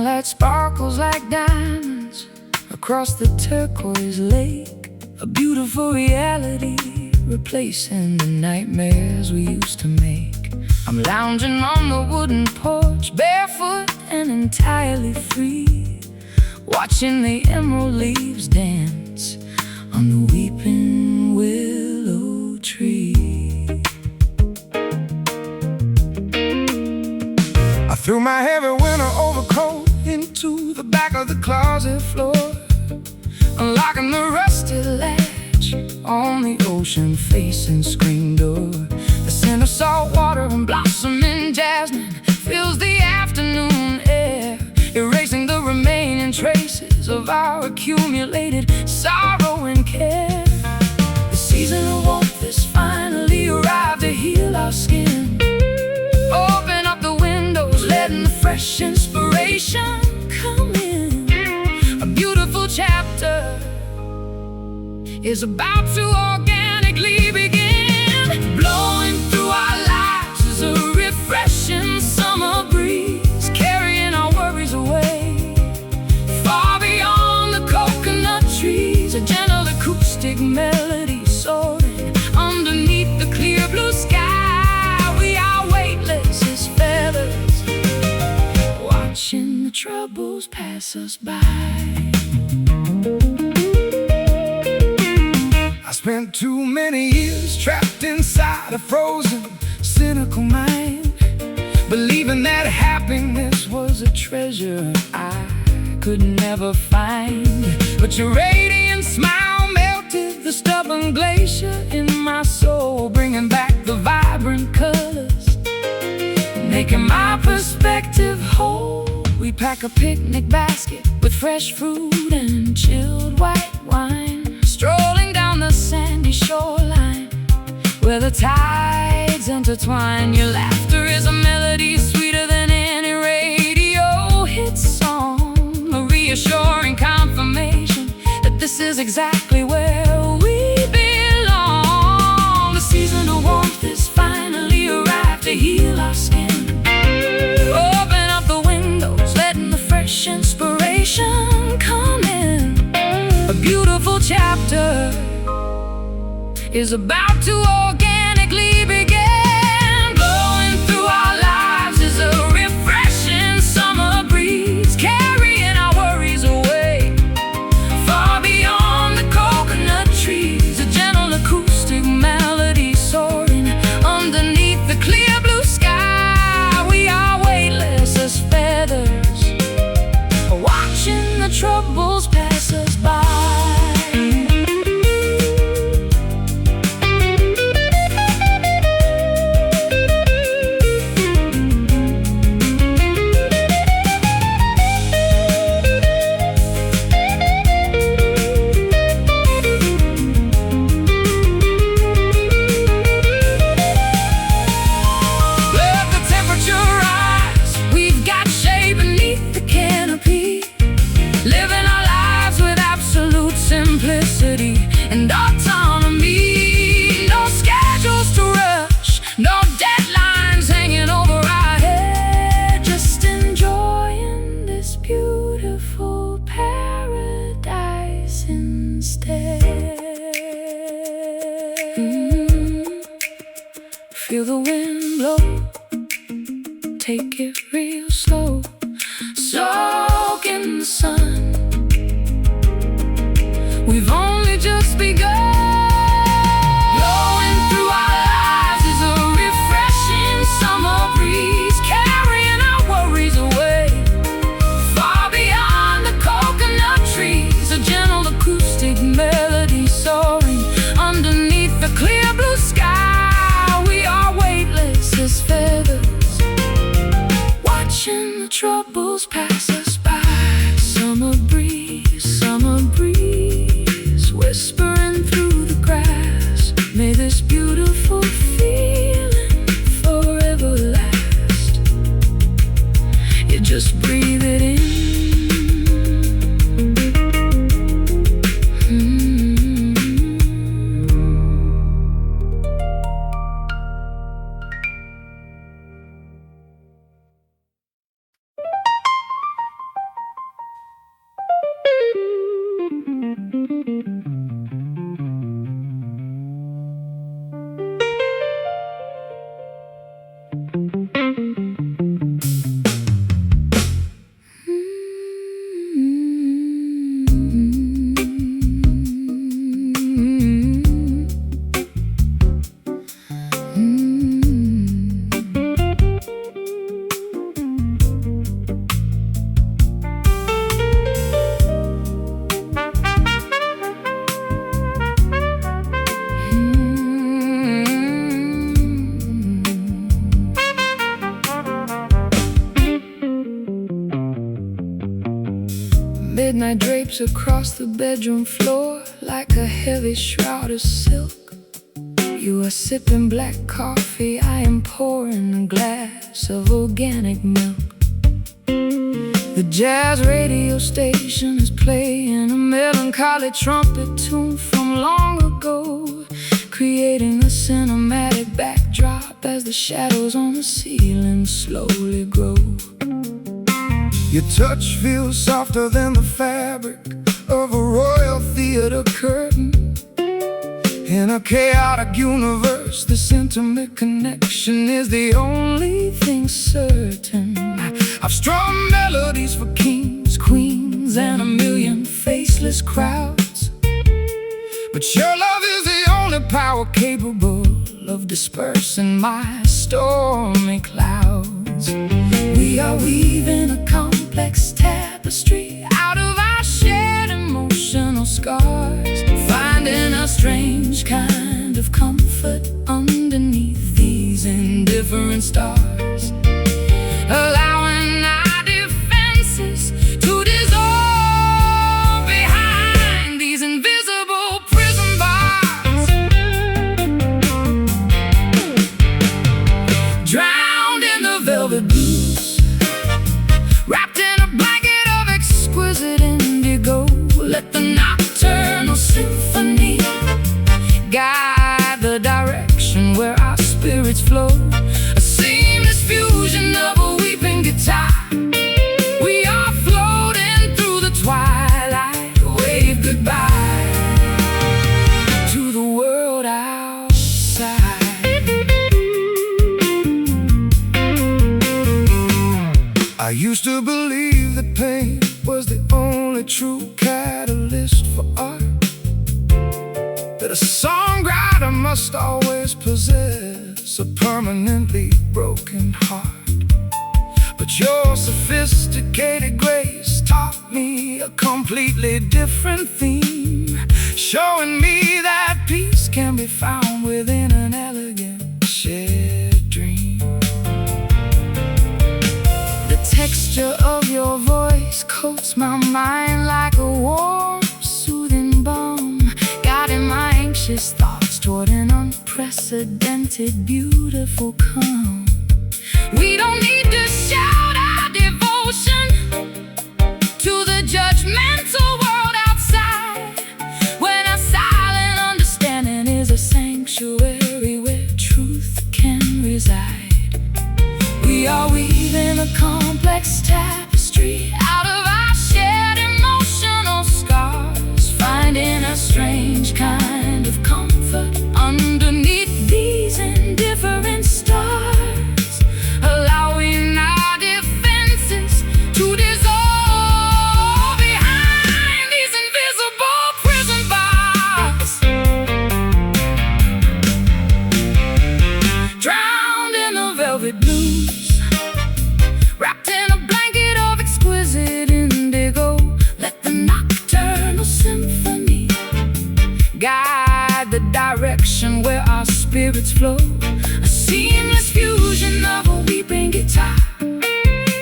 Moonlight sparkles like diamonds across the turquoise lake, a beautiful reality replacing the nightmares we used to make. I'm lounging on the wooden porch, barefoot and entirely free, watching the emerald leaves dance on the weeping willow tree. I threw my heavy winter overcoat into the back of the closet floor, unlocking the rusty latch on the ocean-facing screen door. The scent of salt water and blossoming jasmine fills the afternoon air, erasing the remaining traces of our accumulated sorrow and care. The season of warmth has finally arrived to heal our skin. Open up the windows, letting the fresh inspiration come in. A beautiful chapter is about to organically begin. Blowing through our lives is a refreshing summer breeze, carrying our worries away. Far beyond the coconut trees, a gentle acoustic melody soaring underneath the clear blue sky. We are weightless as feathers, watching the troubles pass us by. I spent too many years trapped inside a frozen, cynical mind, believing that happiness was a treasure I could never find. But your radiant smile melted the stubborn glacier in my soul, bringing back the vibrant colors, making my perspective whole. We pack a picnic basket with fresh fruit and chilled white wine, strolling down the sandy shoreline where the tides intertwine. Your laughter is a melody sweeter than any radio hit song, a reassuring confirmation that this is exactly where we belong. The season of warmth has finally arrived to heal our skin. Open up the windows, letting the fresh inspiration come in. A beautiful chapter is about to organically begin. Blowing through our lives is a refreshing summer breeze, carrying our worries away. Far beyond the coconut trees, a gentle acoustic melody soaring underneath the clear blue sky. We are weightless as feathers, watching the troubles pass us by. And autonomy, no schedules to rush, no deadlines hanging over our head, just enjoying this beautiful paradise instead. Feel the wind blow, take it real slow, soak in the sun. We've only just begun. Blowing through our lives is a refreshing summer breeze, carrying our worries away. Far beyond the coconut trees, a gentle acoustic melody soaring underneath the clear blue sky. We are weightless as feathers, watching the troubles pass us by. Summer breeze, whispering through the grass. May this beautiful feeling forever last. You just breathe it in. Midnight drapes across the bedroom floor like a heavy shroud of silk. You are sipping black coffee, I am pouring a glass of organic milk. The jazz radio station is playing a melancholy trumpet tune from long ago, creating a cinematic backdrop as the shadows on the ceiling slowly grow. Your touch feels softer than the fabric of a royal theater curtain. In a chaotic universe, this intimate connection is the only thing certain. I've strummed melodies for kings, queens, and a million faceless crowds, but your love is the only power capable of dispersing my stormy clouds. We are weaving a complex tapestry out of our shared emotional scars, finding a strange kind of comfort underneath these indifferent stars, allowing our defenses to dissolve behind these invisible prison bars. Drowned in the velvet blues, wrapped in a blanket of exquisite indigo, let the nocturnal symphony guide the direction where our spirits flow. A seamless fusion of a weeping guitar. We are floating through the twilight. Wave goodbye to the world outside. I used to believe that pain was the only true catalyst for art, that a songwriter must always possess a permanently broken heart. But your sophisticated grace taught me a completely different theme, showing me that peace can be found within an elegant shared dream. The texture of your voice coats my mind like a warm, soothing balm, guiding my anxious thoughts toward an unprecedented, beautiful calm. We don't need to shout our devotion to the judgmental world outside, when our silent understanding is a sanctuary where truth can reside. We are weaving a complex tapestry out of our shared emotional scars, finding a strange kind of comfort underneath these indifferent stars, allowing our defenses to dissolve behind these invisible prison bars. Drowned in the velvet blues, wrapped in a blanket of exquisite indigo, let the nocturnal symphony guide the direction where our spirits flow. A seamless fusion of a weeping guitar.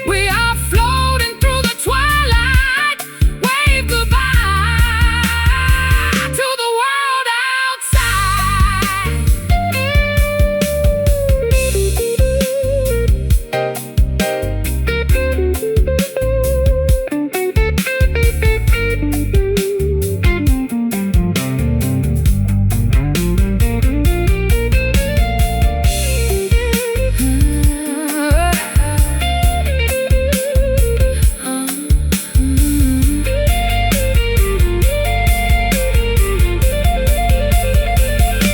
We are floating through the twilight. Wave goodbye to the world outside.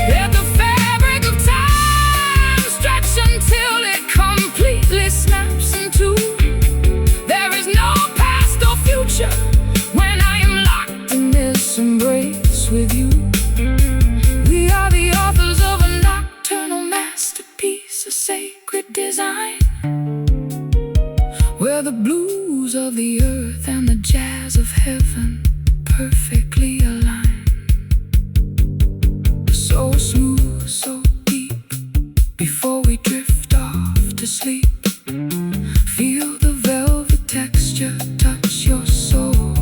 Let the fabric of time stretch until it completely snaps in two. There is no past or future when I am locked in this embrace with you. We are the authors of a nocturnal masterpiece, a sacred design, where the blues of the earth and the jazz of heaven perfectly align. So smooth, so deep, before we drift off to sleep. Feel the velvet texture touch your soul.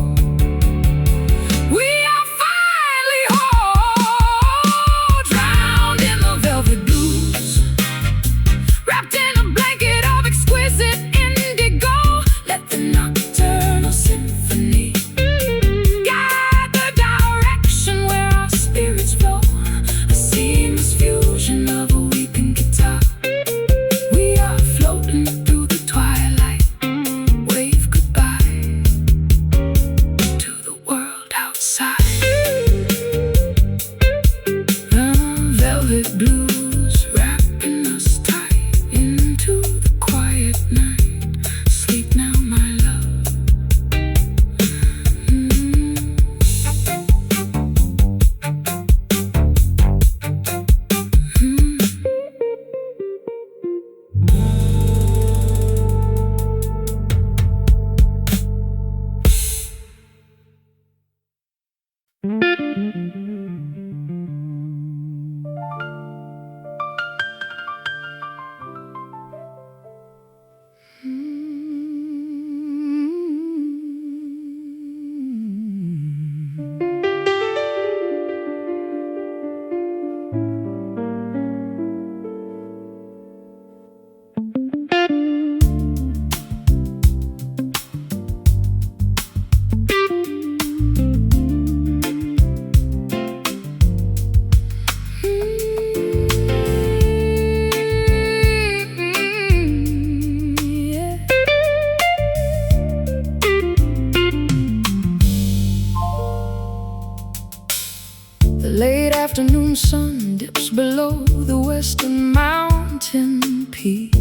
afternoon sun dips below the western mountain peak,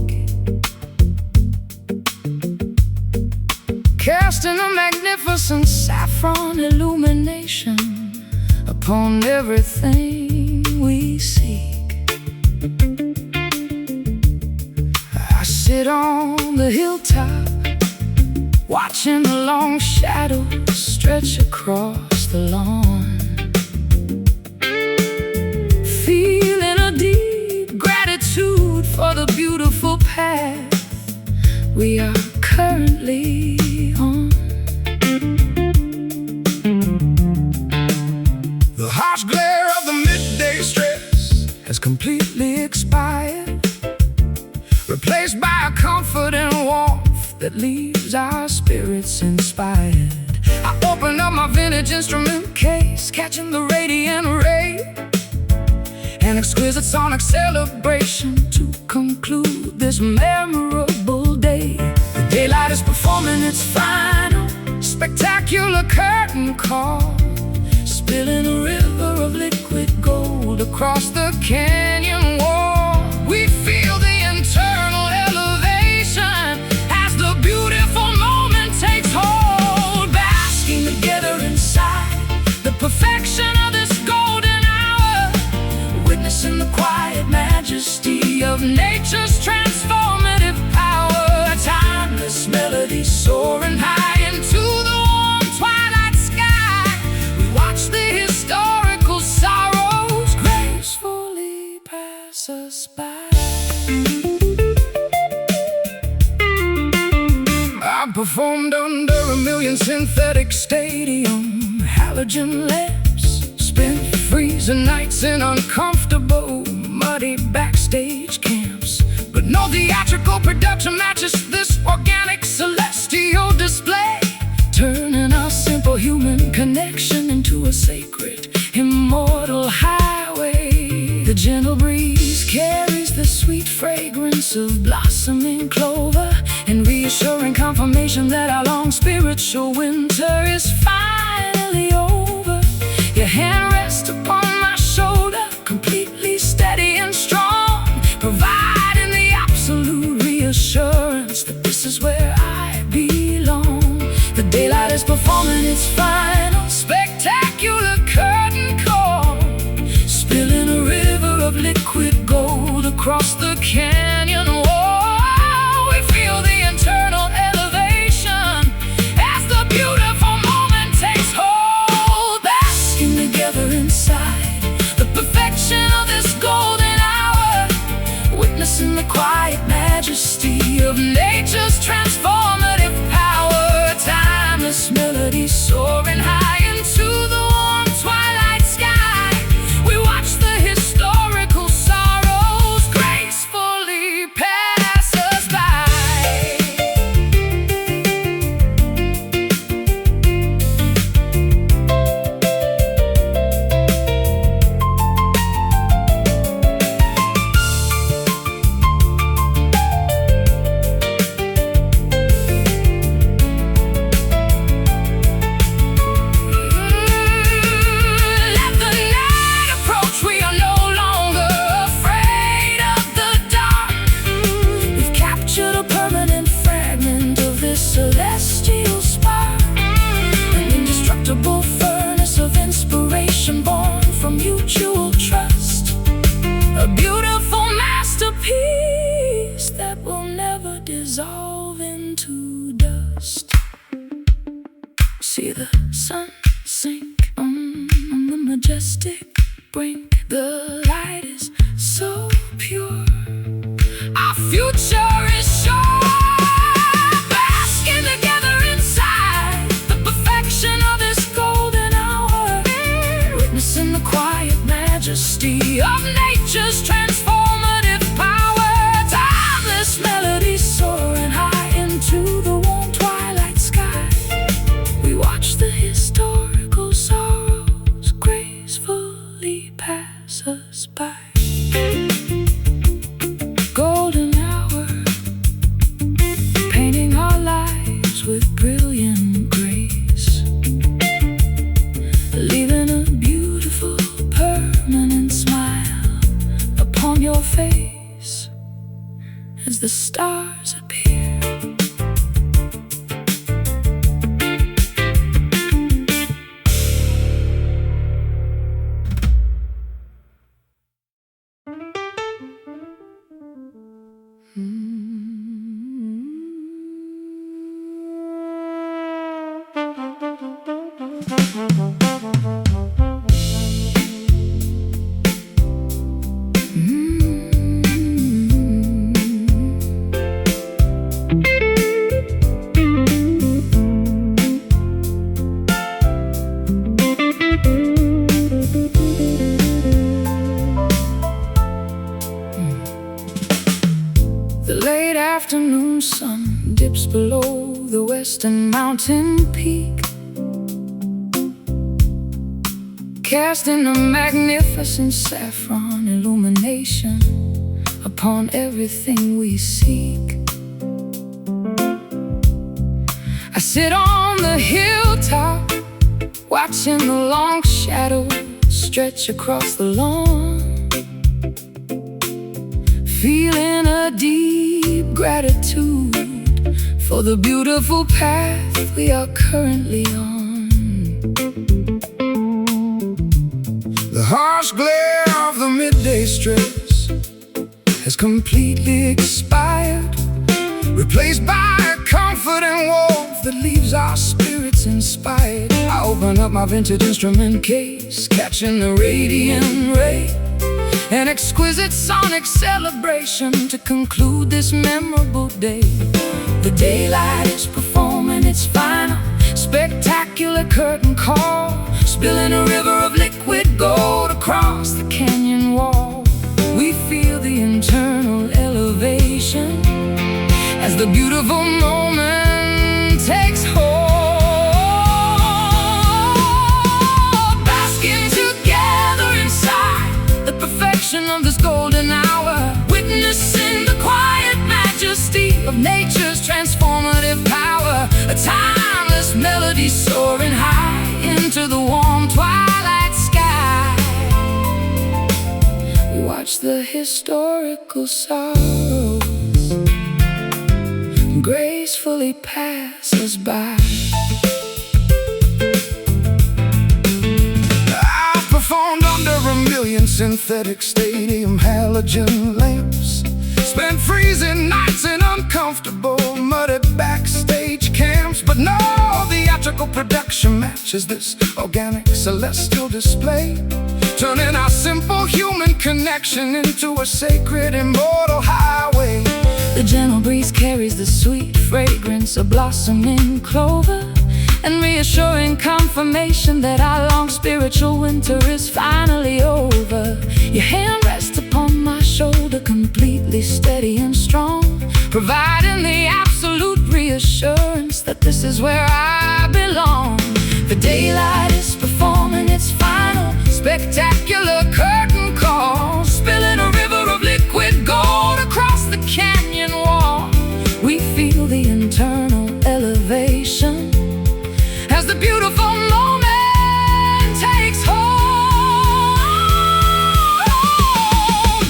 casting a magnificent saffron illumination upon everything we seek. I sit on the hilltop, watching the long shadows stretch across the lawn, feeling a deep gratitude for the beautiful path we are currently on. The harsh glare of the midday stress has completely expired, replaced by a comfort and warmth that leaves our spirits inspired. I open up my vintage instrument case, catching the radiant ray, an exquisite sonic celebration to conclude this memorable day. The daylight is performing its final spectacular curtain call, spilling a river of liquid gold across the canyon wall. We feel the internal elevation as the beautiful moment takes hold, basking together inside the perfection of this golden hour, witnessing the quiet majesty of nature's transformative power. A timeless melody soaring high into the warm twilight sky. We watch the historical sorrows gracefully pass us by. I performed under a million synthetic stadium halogen lamps, spent freezing nights in uncomfortable muddy backstage camps, but no theatrical production matches this organic celestial display, turning our simple human connection into a sacred immortal highway. The gentle breeze carries the sweet fragrance of blossoming clover, and reassuring confirmation that our long spiritual winter is finally over. Your hand rests upon my shoulder, completely steady and strong, providing the absolute reassurance that this is where I belong. The daylight is performing its final spectacular curtain call, spilling a river of liquid gold across the canyon wall. We feel the internal elevation as the beautiful moment takes hold, basking together inside the perfection of this golden hour, witnessing the quiet majesty of nature's transformative power. Timeless melody soaring high into the warm twilight sky. We watch the historical sorrows gracefully pass us by. Let the night approach, we are no longer afraid of the dark. We've captured a permanent fragment of this celestial spark, an indestructible furnace of inspiration born from mutual trust, a beautiful masterpiece that will never dissolve into dust. See the sun sink on the majestic brink. The light is so pure, our future is sure, basking together inside the perfection of this golden hour, witnessing the quiet majesty of nature's transformative power. Timeless melody soaring high into the warm twilight sky. We watch the historical sorrows gracefully pass us by. Golden hour, painting our lives with brilliant grace, leaving a beautiful permanent mountain peak, casting a magnificent saffron illumination upon everything we seek. I sit on the hilltop, watching the long shadows stretch across the lawn, feeling a deep gratitude for the beautiful path we are currently on. The harsh glare of the midday stress has completely expired, replaced by a comforting warmth that leaves our spirits inspired. I open up my vintage instrument case, catching the radiant ray, an exquisite sonic celebration to conclude this memorable day. The daylight is performing its final spectacular curtain call, spilling a river of liquid gold across the canyon wall. We feel the internal elevation as the beautiful moment takes hold. Basking together inside the perfection of this golden hour, witnessing the quiet majesty of nature's transformative power. A timeless melody soaring high into the warm twilight sky. We watch the historical sorrows gracefully pass us by. I performed under a million synthetic stadium halogen lamps, spent freezing nights in uncomfortable muddy backstage camps, but no theatrical production matches this organic celestial display, turning our simple human connection into a sacred immortal highway. The gentle breeze carries the sweet fragrance of blossoming clover, and reassuring confirmation that our long spiritual winter is finally over. Your hand rests upon my shoulder, completely steady and strong, providing the absolute reassurance that this is where I belong. The daylight is performing its final spectacular curtain call, spilling a river of liquid gold across the canyon wall. We feel the internal elevation as the beautiful moment takes hold.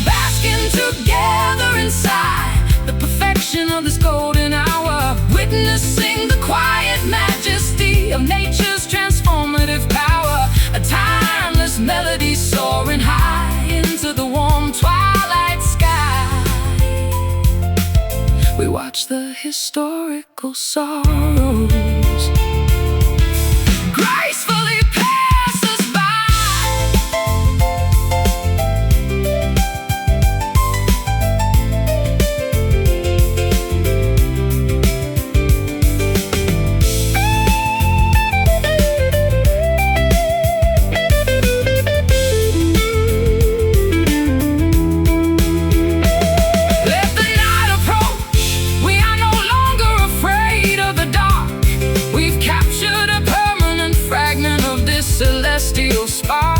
Basking together inside the perfection of this golden hour, witnessing the quiet majesty of nature's transformative power. A timeless melody soaring high into the warm twilight sky. We watch the historical sorrows gracefully pass us by. Let the night approach, we are no longer afraid of the dark. We've captured a permanent fragment of this celestial spark,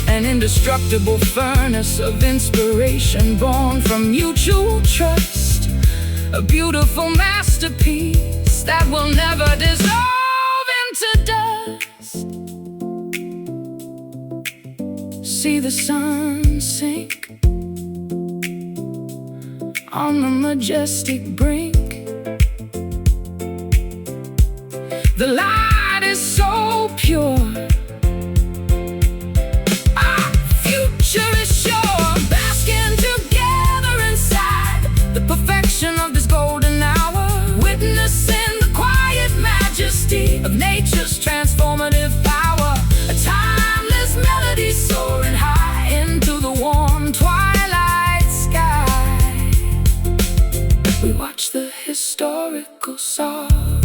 an indestructible furnace of inspiration born from mutual trust, a beautiful masterpiece that will never dissolve into dust. See the sun sink on the majestic brink. The light is so pure, our future is sure. Basking together inside the perfection of this golden hour, witnessing the quiet majesty of nature's transformative power. A timeless melody soaring high into the warm twilight sky. We watch the historical song